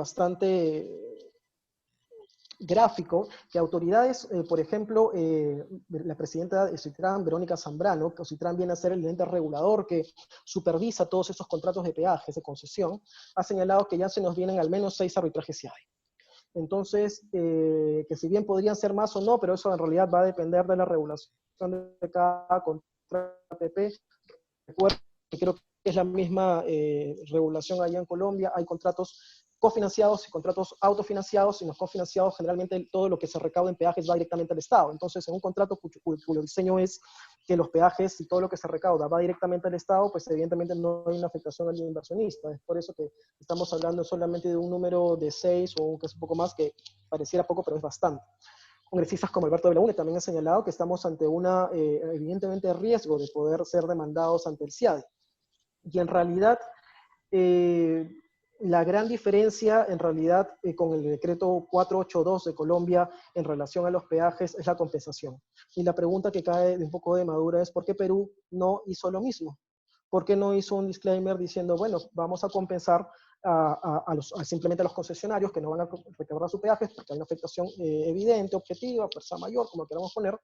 gráfico que autoridades, por ejemplo, la presidenta de Citran, Verónica Zambrano, que Citran viene a ser el ente regulador que supervisa todos esos contratos de peajes, de concesión, ha señalado que ya se nos vienen al menos 6 arbitrajes CIADI. Entonces, que si bien podrían ser más o no, pero eso en realidad va a depender de la regulación de cada contrato APP. Recuerdo que creo que es la misma regulación allá en Colombia. Hay contratos cofinanciados y contratos autofinanciados, y los cofinanciados generalmente todo lo que se recauda en peajes va directamente al Estado. Entonces, en un contrato cuyo diseño es que los peajes y todo lo que se recauda va directamente al Estado, pues evidentemente no hay una afectación al inversionista. Es por eso que estamos hablando solamente de un número de 6 o que es un poco más, que pareciera poco, pero es bastante. Congresistas como Alberto Belaúnde también han señalado que estamos ante una, evidentemente, riesgo de poder ser demandados ante el CIADI. Y en realidad, la gran diferencia, en realidad, con el decreto 482 de Colombia en relación a los peajes es la compensación. Y la pregunta que cae de un poco de madura es: ¿por qué Perú no hizo lo mismo? ¿Por qué no hizo un disclaimer diciendo, bueno, vamos a compensar simplemente a los concesionarios que no van a recaudar sus peajes porque hay una afectación evidente, objetiva, fuerza mayor, como queramos poner?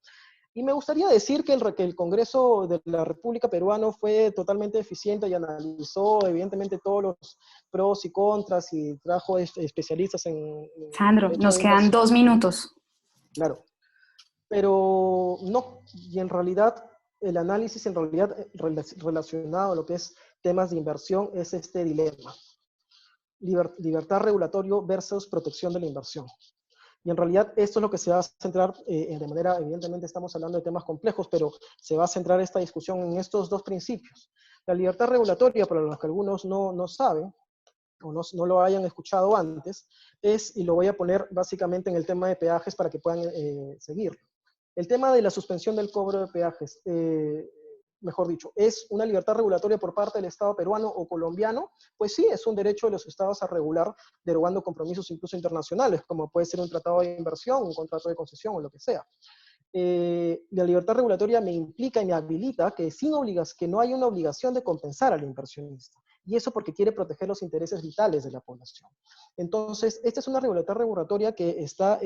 Y me gustaría decir que el Congreso de la República Peruana fue totalmente eficiente y analizó evidentemente todos los pros y contras y trajo especialistas en Sandro, derecho nos de quedan inversión. 2 minutos. Claro, pero no, y en realidad el análisis en realidad relacionado a lo que es temas de inversión es este dilema: libertad regulatorio versus protección de la inversión. Y en realidad esto es lo que se va a centrar, de manera, evidentemente estamos hablando de temas complejos, pero se va a centrar esta discusión en estos dos principios. La libertad regulatoria, para los que algunos no saben, o no lo hayan escuchado antes, es, y lo voy a poner básicamente en el tema de peajes para que puedan seguirlo. El tema de la suspensión del cobro de peajes, mejor dicho, ¿es una libertad regulatoria por parte del Estado peruano o colombiano? Pues sí, es un derecho de los estados a regular, derogando compromisos incluso internacionales, como puede ser un tratado de inversión, un contrato de concesión o lo que sea. La libertad regulatoria me implica y me habilita que, que no hay una obligación de compensar al inversionista. Y eso porque quiere proteger los intereses vitales de la población. Entonces, esta es una libertad regulatoria que está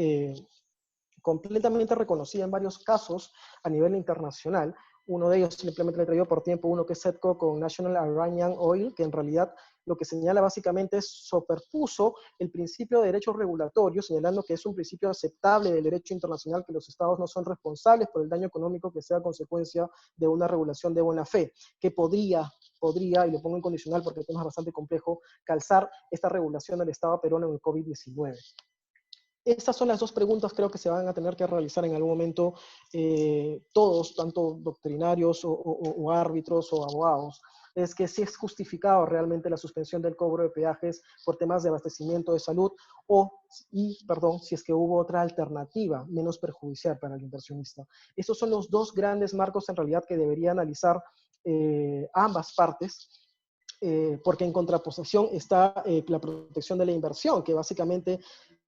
completamente reconocida en varios casos a nivel internacional. Uno de ellos simplemente le he traído por tiempo, uno que es SETCO con National Iranian Oil, que en realidad lo que señala básicamente es superpuso el principio de derecho regulatorio, señalando que es un principio aceptable del derecho internacional, que los estados no son responsables por el daño económico que sea consecuencia de una regulación de buena fe, que podría, y lo pongo en condicional porque el tema es bastante complejo, calzar esta regulación del Estado peruano en el COVID-19. Estas son las dos preguntas, creo, que se van a tener que realizar en algún momento todos, tanto doctrinarios o árbitros o abogados. Es que si es justificado realmente la suspensión del cobro de peajes por temas de abastecimiento de salud si es que hubo otra alternativa menos perjudicial para el inversionista. Estos son los dos grandes marcos en realidad que debería analizar ambas partes. Porque en contraposición está la protección de la inversión, que básicamente,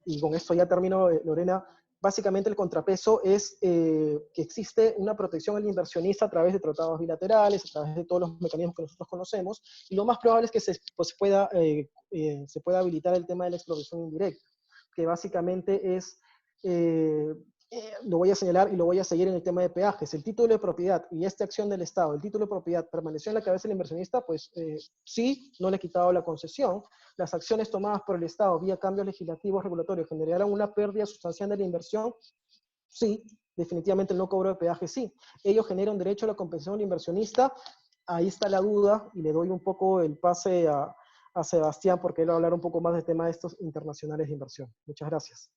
y con esto ya termino, Lorena, básicamente el contrapeso es que existe una protección al inversionista a través de tratados bilaterales, a través de todos los mecanismos que nosotros conocemos, y lo más probable es que se pueda habilitar el tema de la expropiación indirecta, que básicamente es... lo voy a señalar y lo voy a seguir en el tema de peajes. El título de propiedad y esta acción del Estado, el título de propiedad permaneció en la cabeza del inversionista, pues sí, no le he quitado la concesión. Las acciones tomadas por el Estado vía cambios legislativos regulatorios generaron una pérdida sustancial de la inversión, sí, definitivamente el no cobro de peaje sí. Ello genera un derecho a la compensación del inversionista. Ahí está la duda y le doy un poco el pase a Sebastián porque él va a hablar un poco más del tema de estos internacionales de inversión. Muchas gracias.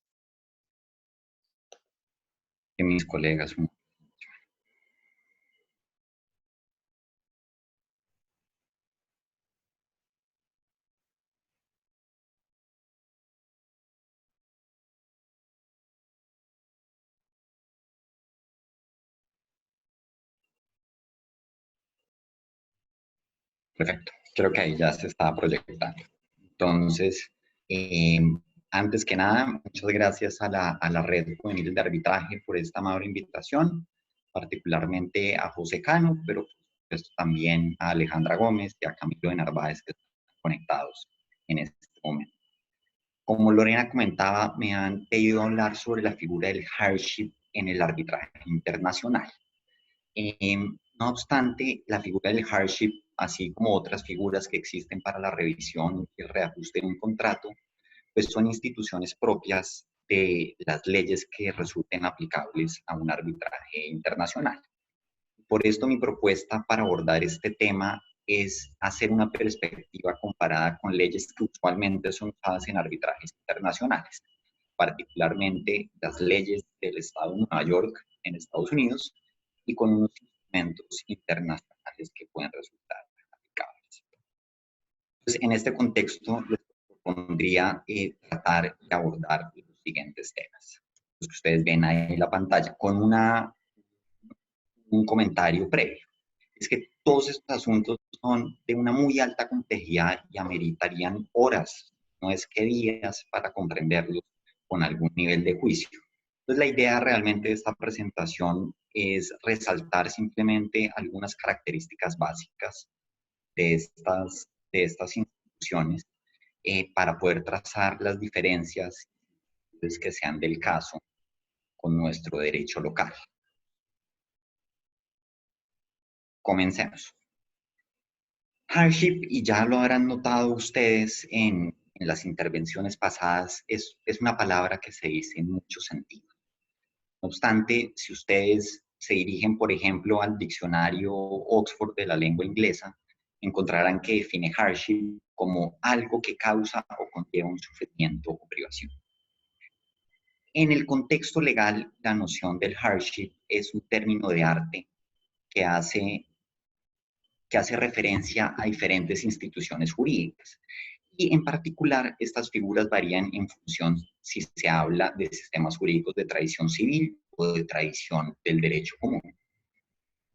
Que mis colegas. Perfecto, creo que ahí ya se está proyectando. Entonces, antes que nada, muchas gracias a la Red Juvenil de Arbitraje por esta amable invitación, particularmente a José Cano, pero también a Alejandra Gómez y a Camilo de Narváez, que están conectados en este momento. Como Lorena comentaba, me han pedido hablar sobre la figura del hardship en el arbitraje internacional. No obstante, la figura del hardship, así como otras figuras que existen para la revisión y el reajuste de un contrato, pues son instituciones propias de las leyes que resulten aplicables a un arbitraje internacional. Por esto mi propuesta para abordar este tema es hacer una perspectiva comparada con leyes que usualmente son usadas en arbitrajes internacionales, particularmente las leyes del Estado de Nueva York en Estados Unidos y con unos instrumentos internacionales que pueden resultar aplicables. Entonces, en este contexto, les propondría tratar de abordar los siguientes temas, los que ustedes ven ahí en la pantalla, con un comentario previo. Es que todos estos asuntos son de una muy alta complejidad y ameritarían horas, no es que días, para comprenderlos con algún nivel de juicio. Entonces, la idea realmente de esta presentación es resaltar simplemente algunas características básicas de estas instituciones para poder trazar las diferencias que sean del caso con nuestro derecho local. Comencemos. Hardship, y ya lo habrán notado ustedes en las intervenciones pasadas, es una palabra que se dice en muchos sentidos. No obstante, si ustedes se dirigen, por ejemplo, al diccionario Oxford de la lengua inglesa, encontrarán que define hardship como algo que causa o conlleva un sufrimiento o privación. En el contexto legal, la noción del hardship es un término de arte que hace referencia a diferentes instituciones jurídicas. Y en particular, estas figuras varían en función si se habla de sistemas jurídicos de tradición civil o de tradición del derecho común,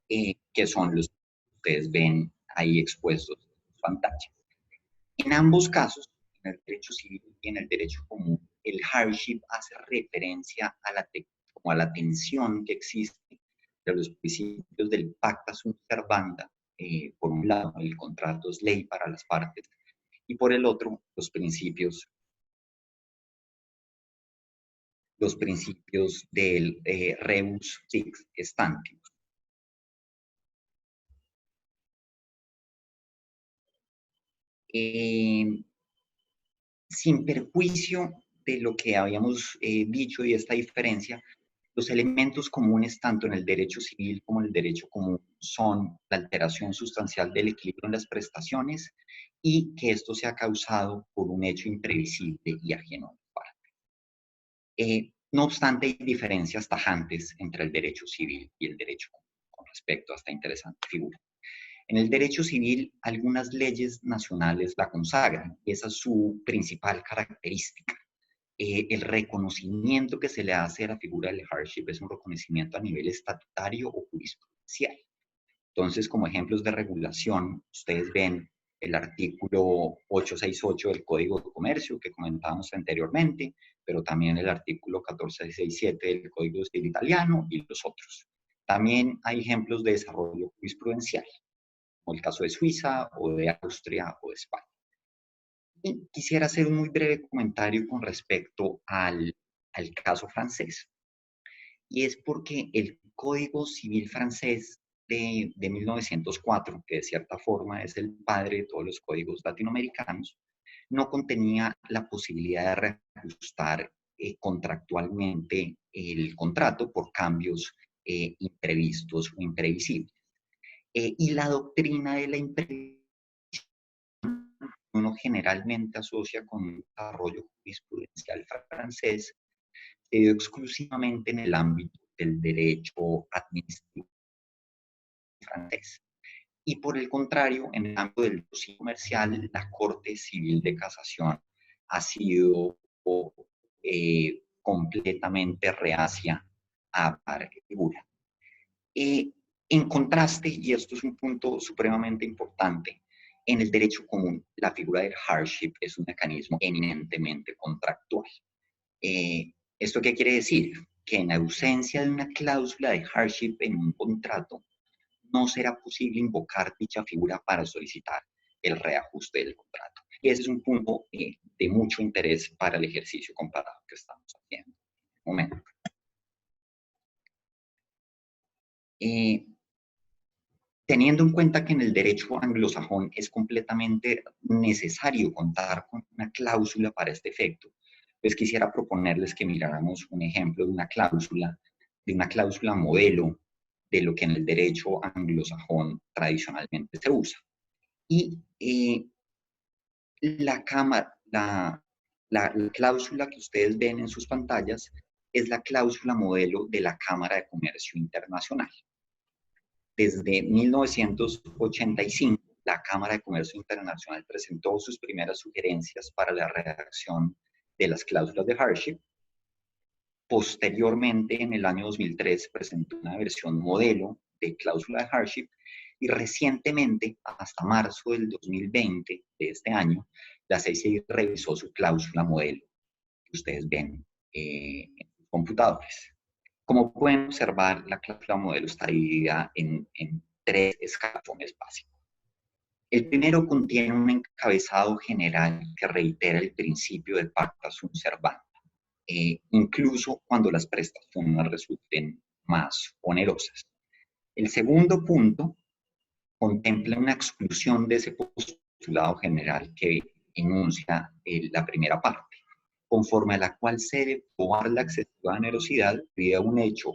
que son los que ustedes ven ahí expuestos en pantalla. En ambos casos, en el derecho civil y en el derecho común, el hardship hace referencia a la tensión que existe entre los principios del pacta sunt servanda, por un lado, el contrato es ley para las partes, y por el otro, los principios del rebus sic stantibus. Sin perjuicio de lo que habíamos dicho y esta diferencia, los elementos comunes tanto en el derecho civil como en el derecho común son la alteración sustancial del equilibrio en las prestaciones y que esto sea causado por un hecho imprevisible y ajeno a la parte. No obstante, hay diferencias tajantes entre el derecho civil y el derecho común con respecto a esta interesante figura. En el derecho civil, algunas leyes nacionales la consagran, y esa es su principal característica. El reconocimiento que se le hace a la figura del hardship es un reconocimiento a nivel estatutario o jurisprudencial. Entonces, como ejemplos de regulación, ustedes ven el artículo 868 del Código de Comercio que comentábamos anteriormente, pero también el artículo 1467 del Código Civil italiano y los otros. También hay ejemplos de desarrollo jurisprudencial, como el caso de Suiza o de Austria o de España. Y quisiera hacer un muy breve comentario con respecto al caso francés. Y es porque el Código Civil francés de 1904, que de cierta forma es el padre de todos los códigos latinoamericanos, no contenía la posibilidad de reajustar contractualmente el contrato por cambios imprevistos o imprevisibles. Y la doctrina de la imprevisión uno generalmente asocia con un desarrollo jurisprudencial francés, se dio exclusivamente en el ámbito del derecho administrativo francés. Y por el contrario, en el ámbito del derecho comercial, la Corte Civil de Casación ha sido completamente reacia a dar figura. En contraste, y esto es un punto supremamente importante, en el derecho común, la figura del hardship es un mecanismo eminentemente contractual. ¿Esto qué quiere decir? Que en ausencia de una cláusula de hardship en un contrato, no será posible invocar dicha figura para solicitar el reajuste del contrato. Y ese es un punto de mucho interés para el ejercicio comparado que estamos haciendo. Un momento. Teniendo en cuenta que en el derecho anglosajón es completamente necesario contar con una cláusula para este efecto, pues quisiera proponerles que miráramos un ejemplo de una cláusula modelo de lo que en el derecho anglosajón tradicionalmente se usa. Y la cláusula que ustedes ven en sus pantallas es la cláusula modelo de la Cámara de Comercio Internacional. Desde 1985, la Cámara de Comercio Internacional presentó sus primeras sugerencias para la redacción de las cláusulas de hardship. Posteriormente, en el año 2003, presentó una versión modelo de cláusula de hardship y recientemente, hasta marzo del 2020 de este año, la CICI revisó su cláusula modelo, que ustedes ven en sus computadores. Como pueden observar, la cláusula modelo está dividida en 3 escalafones básicos. El primero contiene un encabezado general que reitera el principio de pacta sunt servanda, incluso cuando las prestaciones resulten más onerosas. El segundo punto contempla una exclusión de ese postulado general que enuncia la primera parte, conforme a la cual se debe probar la excesiva onerosidad debido a un hecho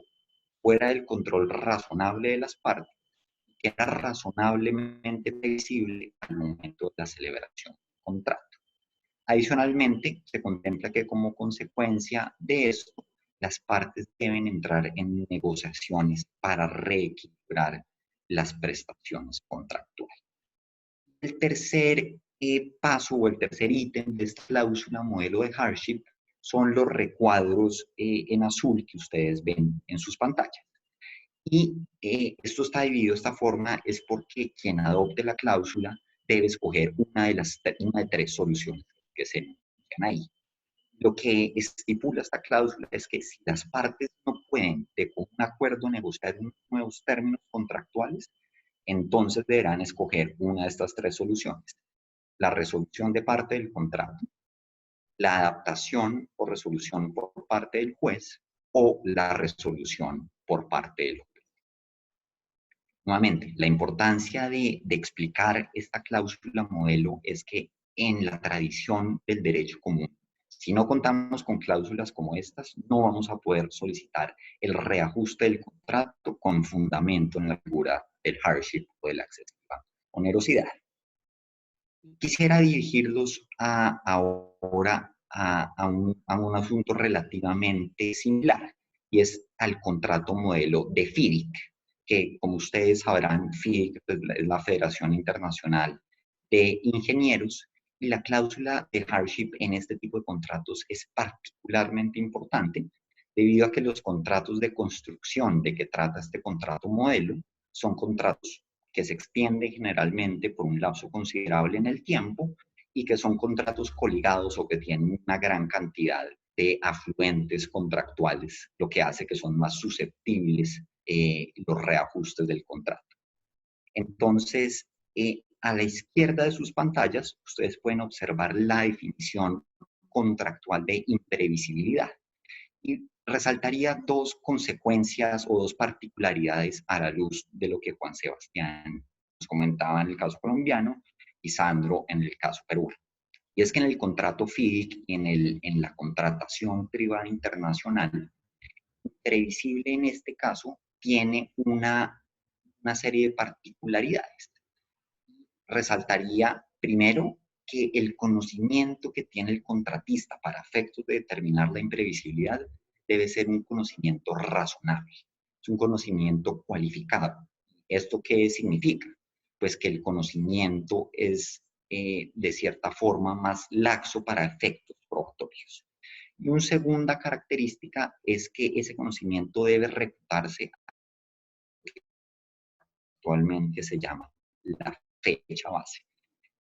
fuera del control razonable de las partes, que era razonablemente previsible al momento de la celebración del contrato. Adicionalmente, se contempla que como consecuencia de esto, las partes deben entrar en negociaciones para reequilibrar las prestaciones contractuales. El tercer paso o el tercer ítem de esta cláusula modelo de hardship son los recuadros en azul que ustedes ven en sus pantallas. Y esto está dividido de esta forma es porque quien adopte la cláusula debe escoger una de 3 soluciones que se enuncian ahí. Lo que estipula esta cláusula es que si las partes no pueden, de un acuerdo, negociar nuevos términos contractuales, entonces deberán escoger una de estas 3 soluciones: la resolución de parte del contrato, la adaptación o resolución por parte del juez o la resolución por parte del juez. Nuevamente, la importancia de explicar esta cláusula modelo es que en la tradición del derecho común, si no contamos con cláusulas como estas, no vamos a poder solicitar el reajuste del contrato con fundamento en la figura del hardship o de la excesiva onerosidad. Quisiera dirigirlos ahora a un asunto relativamente similar, y es al contrato modelo de FIDIC, que, como ustedes sabrán, FIDIC es la Federación Internacional de Ingenieros, y la cláusula de hardship en este tipo de contratos es particularmente importante debido a que los contratos de construcción de que trata este contrato modelo son contratos que se extienden generalmente por un lapso considerable en el tiempo y que son contratos coligados o que tienen una gran cantidad de afluentes contractuales, lo que hace que son más susceptibles los reajustes del contrato. Entonces, a la izquierda de sus pantallas, ustedes pueden observar la definición contractual de imprevisibilidad. Y resaltaría 2 consecuencias o 2 particularidades a la luz de lo que Juan Sebastián nos comentaba en el caso colombiano y Sandro en el caso peruano. Y es que en el contrato FIDIC y en la contratación privada internacional, imprevisible en este caso tiene una serie de particularidades. Resaltaría primero que el conocimiento que tiene el contratista para efectos de determinar la imprevisibilidad debe ser un conocimiento razonable, es un conocimiento cualificado. ¿Esto qué significa? Pues que el conocimiento es de cierta forma más laxo para efectos probatorios. Y una segunda característica es que ese conocimiento debe reputarse a lo que actualmente se llama la fecha base.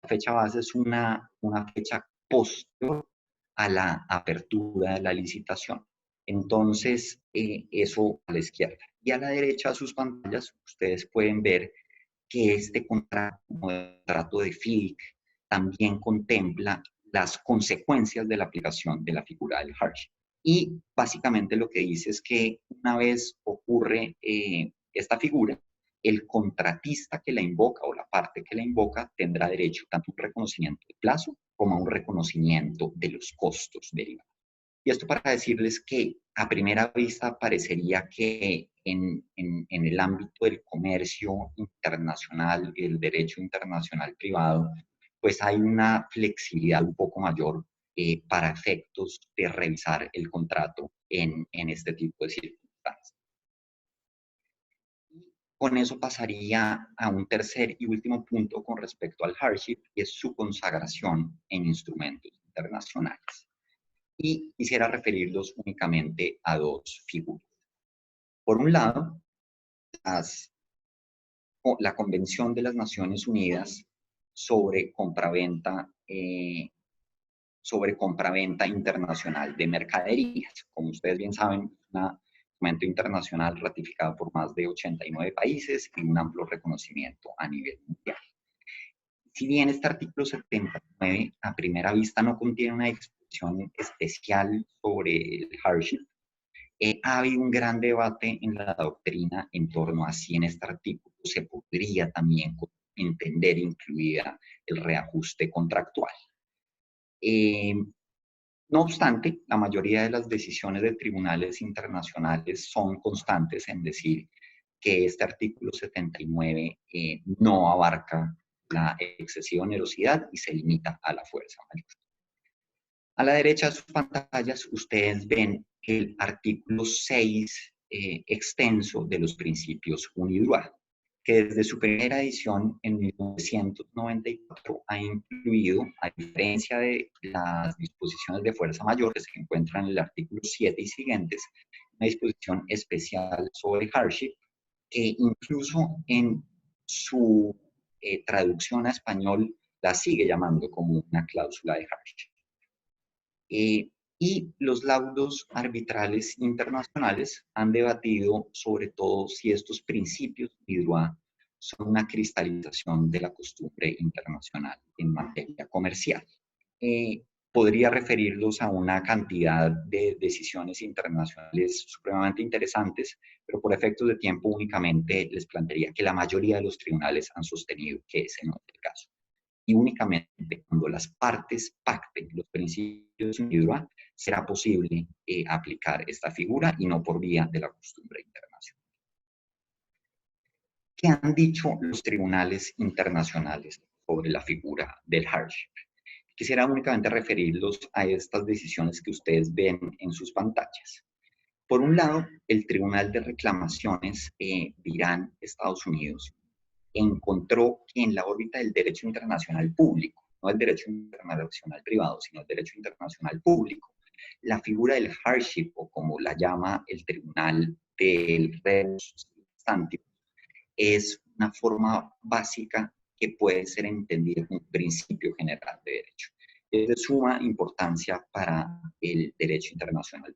La fecha base es una fecha posterior a la apertura de la licitación. Entonces, eso a la izquierda. Y a la derecha de sus pantallas, ustedes pueden ver que este contrato de FIDIC también contempla las consecuencias de la aplicación de la figura del hardship. Y básicamente lo que dice es que una vez ocurre esta figura, el contratista que la invoca o la parte que la invoca tendrá derecho tanto a un reconocimiento de plazo como a un reconocimiento de los costos derivados. Y esto para decirles que a primera vista parecería que en el ámbito del comercio internacional y el derecho internacional privado, pues hay una flexibilidad un poco mayor para efectos de revisar el contrato en este tipo de circunstancias. Con eso pasaría a un tercer y último punto con respecto al hardship, que es su consagración en instrumentos internacionales. Y quisiera referirlos únicamente a dos figuras. Por un lado, la Convención de las Naciones Unidas sobre compraventa internacional de mercaderías. Como ustedes bien saben, es un documento internacional ratificado por más de 89 países y un amplio reconocimiento a nivel mundial. Si bien este artículo 79 a primera vista no contiene una expresión especial sobre el hardship, ha habido un gran debate en la doctrina en torno a si en este artículo se podría también entender incluida el reajuste contractual. No obstante, la mayoría de las decisiones de tribunales internacionales son constantes en decir que este artículo 79 no abarca la excesiva onerosidad y se limita a la fuerza mayor. A la derecha de sus pantallas, ustedes ven el artículo 6 extenso de los principios UNIDROIT, que desde su primera edición en 1994 ha incluido, a diferencia de las disposiciones de fuerza mayor que se encuentran en el artículo 7 y siguientes, una disposición especial sobre hardship, que incluso en su traducción a español la sigue llamando como una cláusula de hardship. Y los laudos arbitrales internacionales han debatido sobre todo si estos principios de UNIDROIT son una cristalización de la costumbre internacional en materia comercial. Podría referirlos a una cantidad de decisiones internacionales supremamente interesantes, pero por efectos de tiempo únicamente les plantearía que la mayoría de los tribunales han sostenido que ese no es el caso. Y únicamente cuando las partes pacten los principios UNIDROIT será posible aplicar esta figura y no por vía de la costumbre internacional. ¿Qué han dicho los tribunales internacionales sobre la figura del hardship? Quisiera únicamente referirlos a estas decisiones que ustedes ven en sus pantallas. Por un lado, el Tribunal de Reclamaciones de Irán, Estados Unidos, encontró que en la órbita del derecho internacional público, no el derecho internacional privado, sino el derecho internacional público, la figura del hardship, o como la llama el Tribunal del Rebus Substantium, es una forma básica que puede ser entendida como un principio general de derecho. Es de suma importancia para el derecho internacional.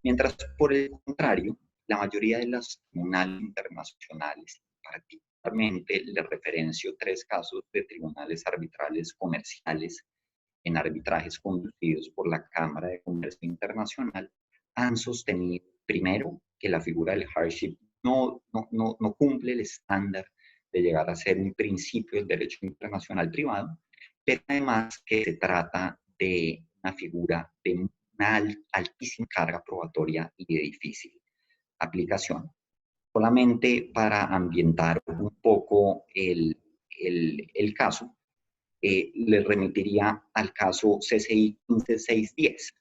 Mientras, por el contrario, la mayoría de los tribunales internacionales, particularmente les referencio 3 casos de tribunales arbitrales comerciales en arbitrajes conducidos por la Cámara de Comercio Internacional, han sostenido, primero, que la figura del hardship no cumple el estándar de llegar a ser un principio del derecho internacional privado, pero además que se trata de una figura de una altísima carga probatoria y de difícil aplicación. Solamente para ambientar un poco el caso, les remitiría al caso CCI 15610,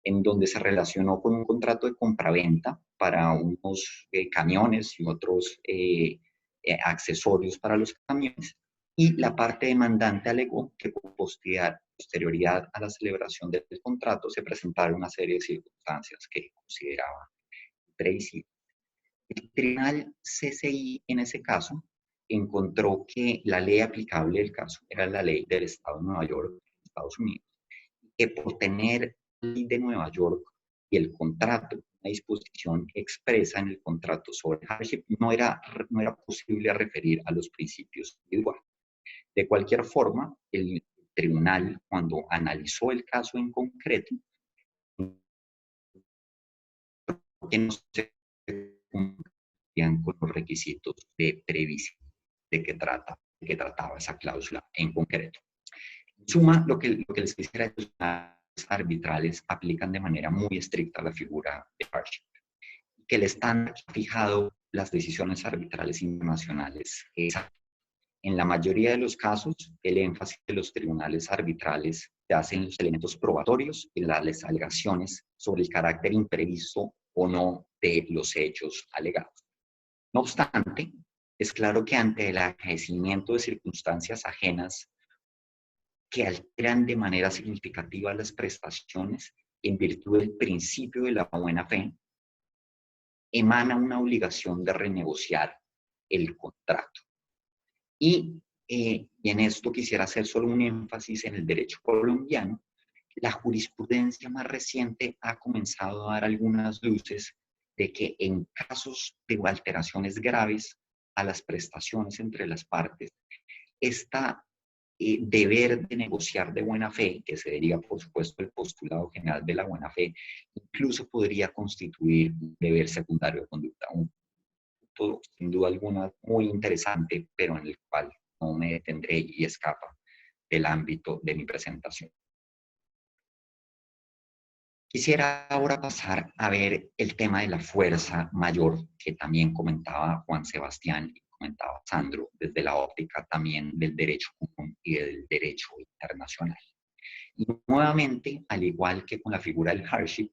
en donde se relacionó con un contrato de compraventa para unos camiones y otros accesorios para los camiones, y la parte demandante alegó que por posterioridad a la celebración del contrato se presentaron una serie de circunstancias que consideraba previsibles. El tribunal CCI en ese caso encontró que la ley aplicable del caso era la ley del Estado de Nueva York, Estados Unidos, que por tener la ley de Nueva York y el contrato, una disposición expresa en el contrato sobre hardship, no era posible referir a los principios individuales. De cualquier forma, el tribunal, cuando analizó el caso en concreto, que no se cumplían con los requisitos de previsión de que trataba esa cláusula en concreto. En suma, lo que les quisiera arbitrales aplican de manera muy estricta la figura de hardship, que el estándar que ha fijado las decisiones arbitrales internacionales es, en la mayoría de los casos, el énfasis de los tribunales arbitrales se hace en los elementos probatorios y las alegaciones sobre el carácter imprevisto o no de los hechos alegados. No obstante, es claro que ante el acaecimiento de circunstancias ajenas que alteran de manera significativa las prestaciones en virtud del principio de la buena fe, emana una obligación de renegociar el contrato. Y en esto quisiera hacer solo un énfasis en el derecho colombiano. La jurisprudencia más reciente ha comenzado a dar algunas luces de que en casos de alteraciones graves a las prestaciones entre las partes, esta deber de negociar de buena fe, que se deriva por supuesto del postulado general de la buena fe, incluso podría constituir un deber secundario de conducta. Un punto sin duda alguna muy interesante, pero en el cual no me detendré y escapa del ámbito de mi presentación. Quisiera ahora pasar a ver el tema de la fuerza mayor, que también comentaba Juan Sebastián y comentaba Sandro, desde la óptica también del derecho común y del derecho internacional. Y nuevamente, al igual que con la figura del hardship,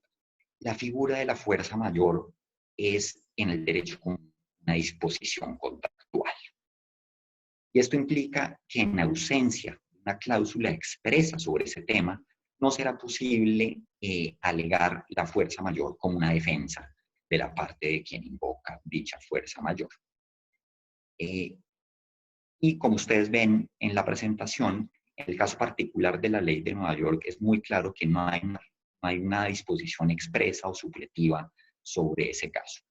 la figura de la fuerza mayor es en el derecho común una disposición contractual. Y esto implica que en ausencia de una cláusula expresa sobre ese tema, no será posible alegar la fuerza mayor como una defensa de la parte de quien invoca dicha fuerza mayor. Y como ustedes ven en la presentación, en el caso particular de la ley de Nueva York, es muy claro que no hay una disposición expresa o supletiva sobre ese caso.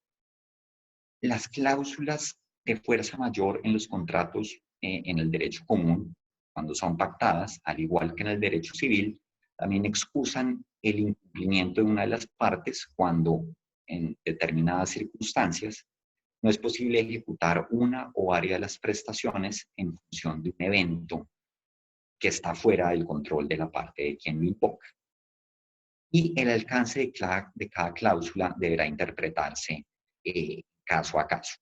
Las cláusulas de fuerza mayor en los contratos en el derecho común, cuando son pactadas, al igual que en el derecho civil, también excusan el incumplimiento de una de las partes cuando, en determinadas circunstancias, no es posible ejecutar una o varias de las prestaciones en función de un evento que está fuera del control de la parte de quien lo invoca. Y el alcance de cada cláusula deberá interpretarse caso a caso.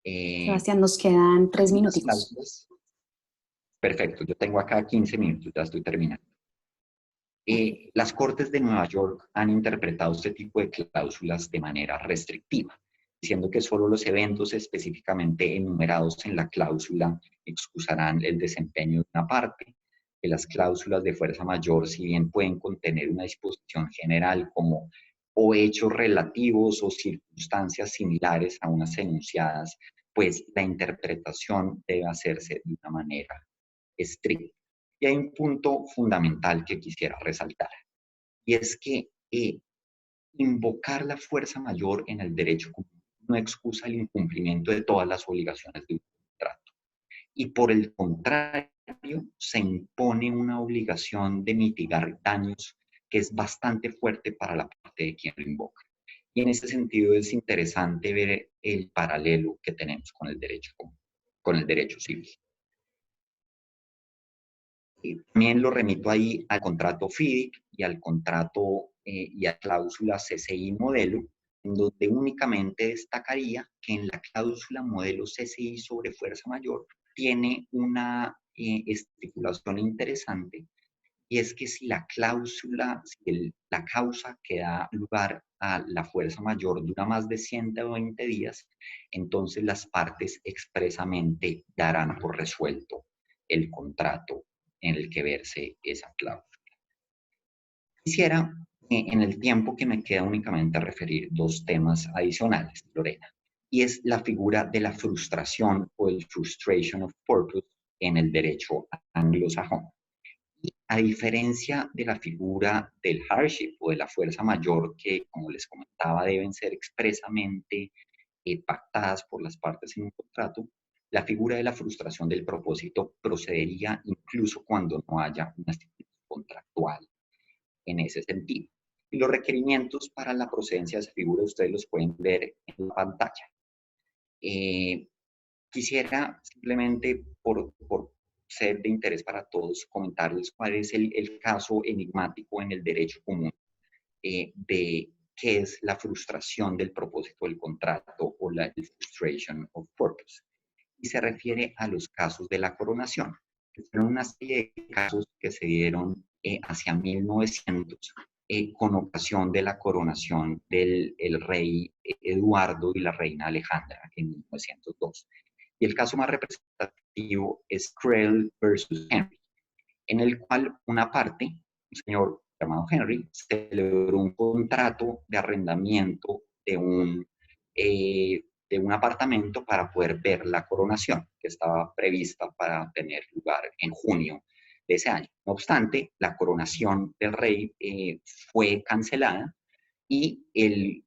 Sebastián, nos quedan 3 minutos. Perfecto, yo tengo acá 15 minutos, ya estoy terminando. Las Cortes de Nueva York han interpretado este tipo de cláusulas de manera restrictiva, diciendo que solo los eventos específicamente enumerados en la cláusula excusarán el desempeño de una parte, que las cláusulas de fuerza mayor, si bien pueden contener una disposición general como o hechos relativos o circunstancias similares a unas enunciadas, pues la interpretación debe hacerse de una manera estricta. Y hay un punto fundamental que quisiera resaltar, y es que invocar la fuerza mayor en el derecho común no excusa el incumplimiento de todas las obligaciones de un contrato. Y por el contrario, se impone una obligación de mitigar daños que es bastante fuerte para la parte de quien lo invoca. Y en ese sentido es interesante ver el paralelo que tenemos con el derecho común, con el derecho civil. También lo remito ahí al contrato FIDIC y al contrato y a cláusula CCI modelo, en donde únicamente destacaría que en la cláusula modelo CCI sobre fuerza mayor tiene una estipulación interesante, y es que si la cláusula, si la causa que da lugar a la fuerza mayor dura más de 120 días, entonces las partes expresamente darán por resuelto el contrato en el que verse esa cláusula. Quisiera, en el tiempo que me queda, únicamente referir 2 temas adicionales, Lorena, y es la figura de la frustración o el frustration of purpose en el derecho anglosajón. Y a diferencia de la figura del hardship o de la fuerza mayor, que, como les comentaba, deben ser expresamente pactadas por las partes en un contrato, la figura de la frustración del propósito procedería incluso cuando no haya una estipulación contractual en ese sentido. Y los requerimientos para la procedencia de esa figura ustedes los pueden ver en la pantalla. Quisiera simplemente, por ser de interés para todos comentarles cuál es el caso enigmático en el derecho común de qué es la frustración del propósito del contrato o la frustration of purpose. Y se refiere a los casos de la coronación, que son una serie de casos que se dieron hacia 1900 con ocasión de la coronación del rey Eduardo y la reina Alejandra en 1902. Y el caso más representativo es Creel versus Henry, en el cual una parte, un señor llamado Henry, celebró un contrato de arrendamiento de un apartamento para poder ver la coronación, que estaba prevista para tener lugar en junio de ese año. No obstante, la coronación del rey fue cancelada y el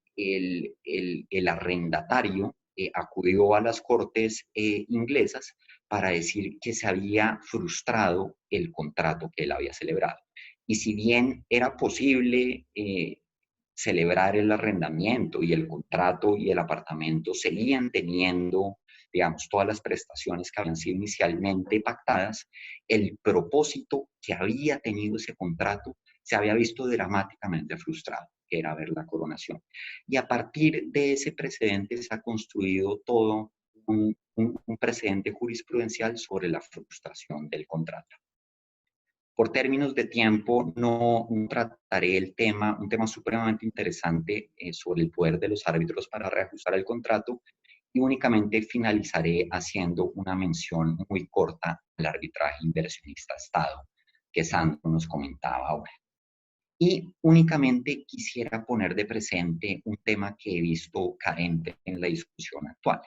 arrendatario acudió a las cortes inglesas para decir que se había frustrado el contrato que él había celebrado. Y si bien era posible celebrar el arrendamiento y el contrato y el apartamento seguían teniendo, digamos, todas las prestaciones que habían sido inicialmente pactadas, el propósito que había tenido ese contrato se había visto dramáticamente frustrado, que era ver la coronación. Y a partir de ese precedente se ha construido todo un precedente jurisprudencial sobre la frustración del contrato. Por términos de tiempo, no trataré el tema, un tema supremamente interesante sobre el poder de los árbitros para reajustar el contrato, y únicamente finalizaré haciendo una mención muy corta al arbitraje inversionista-Estado, que Sandro nos comentaba ahora. Y únicamente quisiera poner de presente un tema que he visto carente en la discusión actual,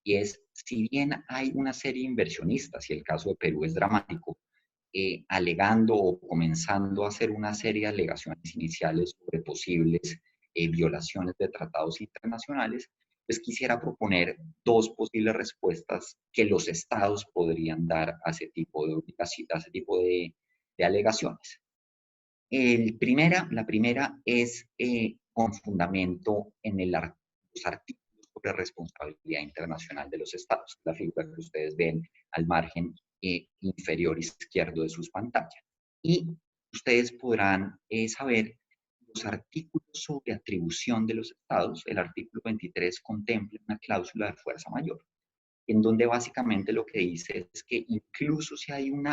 y es, si bien hay una serie de inversionistas, y el caso de Perú es dramático, alegando o comenzando a hacer una serie de alegaciones iniciales sobre posibles violaciones de tratados internacionales, pues quisiera proponer dos posibles respuestas que los estados podrían dar a ese tipo de alegaciones. La primera es con fundamento en los artículos sobre responsabilidad internacional de los estados, la figura que ustedes ven al margen inferior izquierdo de sus pantallas. Y ustedes podrán saber los artículos sobre atribución de los estados. El artículo 23 contempla una cláusula de fuerza mayor, en donde básicamente lo que dice es que incluso si hay un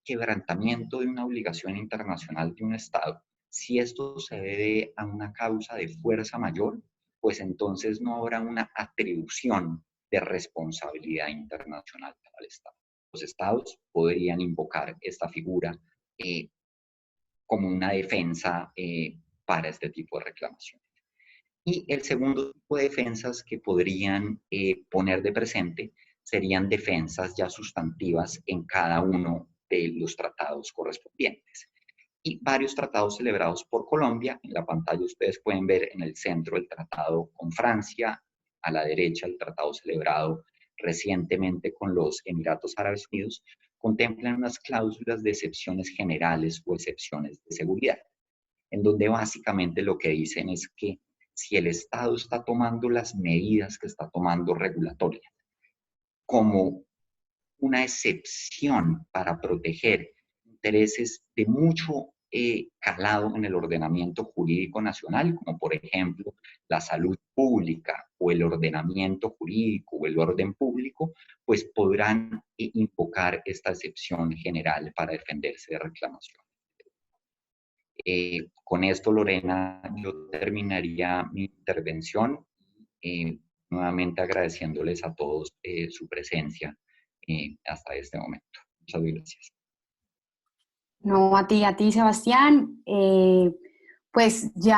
quebrantamiento de una obligación internacional de un Estado, si esto se debe a una causa de fuerza mayor, pues entonces no habrá una atribución de responsabilidad internacional para el Estado. Los Estados podrían invocar esta figura como una defensa para este tipo de reclamaciones. Y el segundo tipo de defensas que podrían poner de presente serían defensas ya sustantivas en cada uno de los tratados correspondientes. Y varios tratados celebrados por Colombia, en la pantalla ustedes pueden ver en el centro el tratado con Francia, a la derecha el tratado celebrado recientemente con los Emiratos Árabes Unidos, contemplan unas cláusulas de excepciones generales o excepciones de seguridad, en donde básicamente lo que dicen es que si el Estado está tomando las medidas que está tomando regulatorias como una excepción para proteger intereses de mucho calado en el ordenamiento jurídico nacional, como por ejemplo la salud pública o el ordenamiento jurídico o el orden público, pues podrán invocar esta excepción general para defenderse de reclamaciones. Con esto, Lorena, yo terminaría mi intervención, nuevamente agradeciéndoles a todos su presencia hasta este momento. Muchas gracias. No, a ti, Sebastián. Pues ya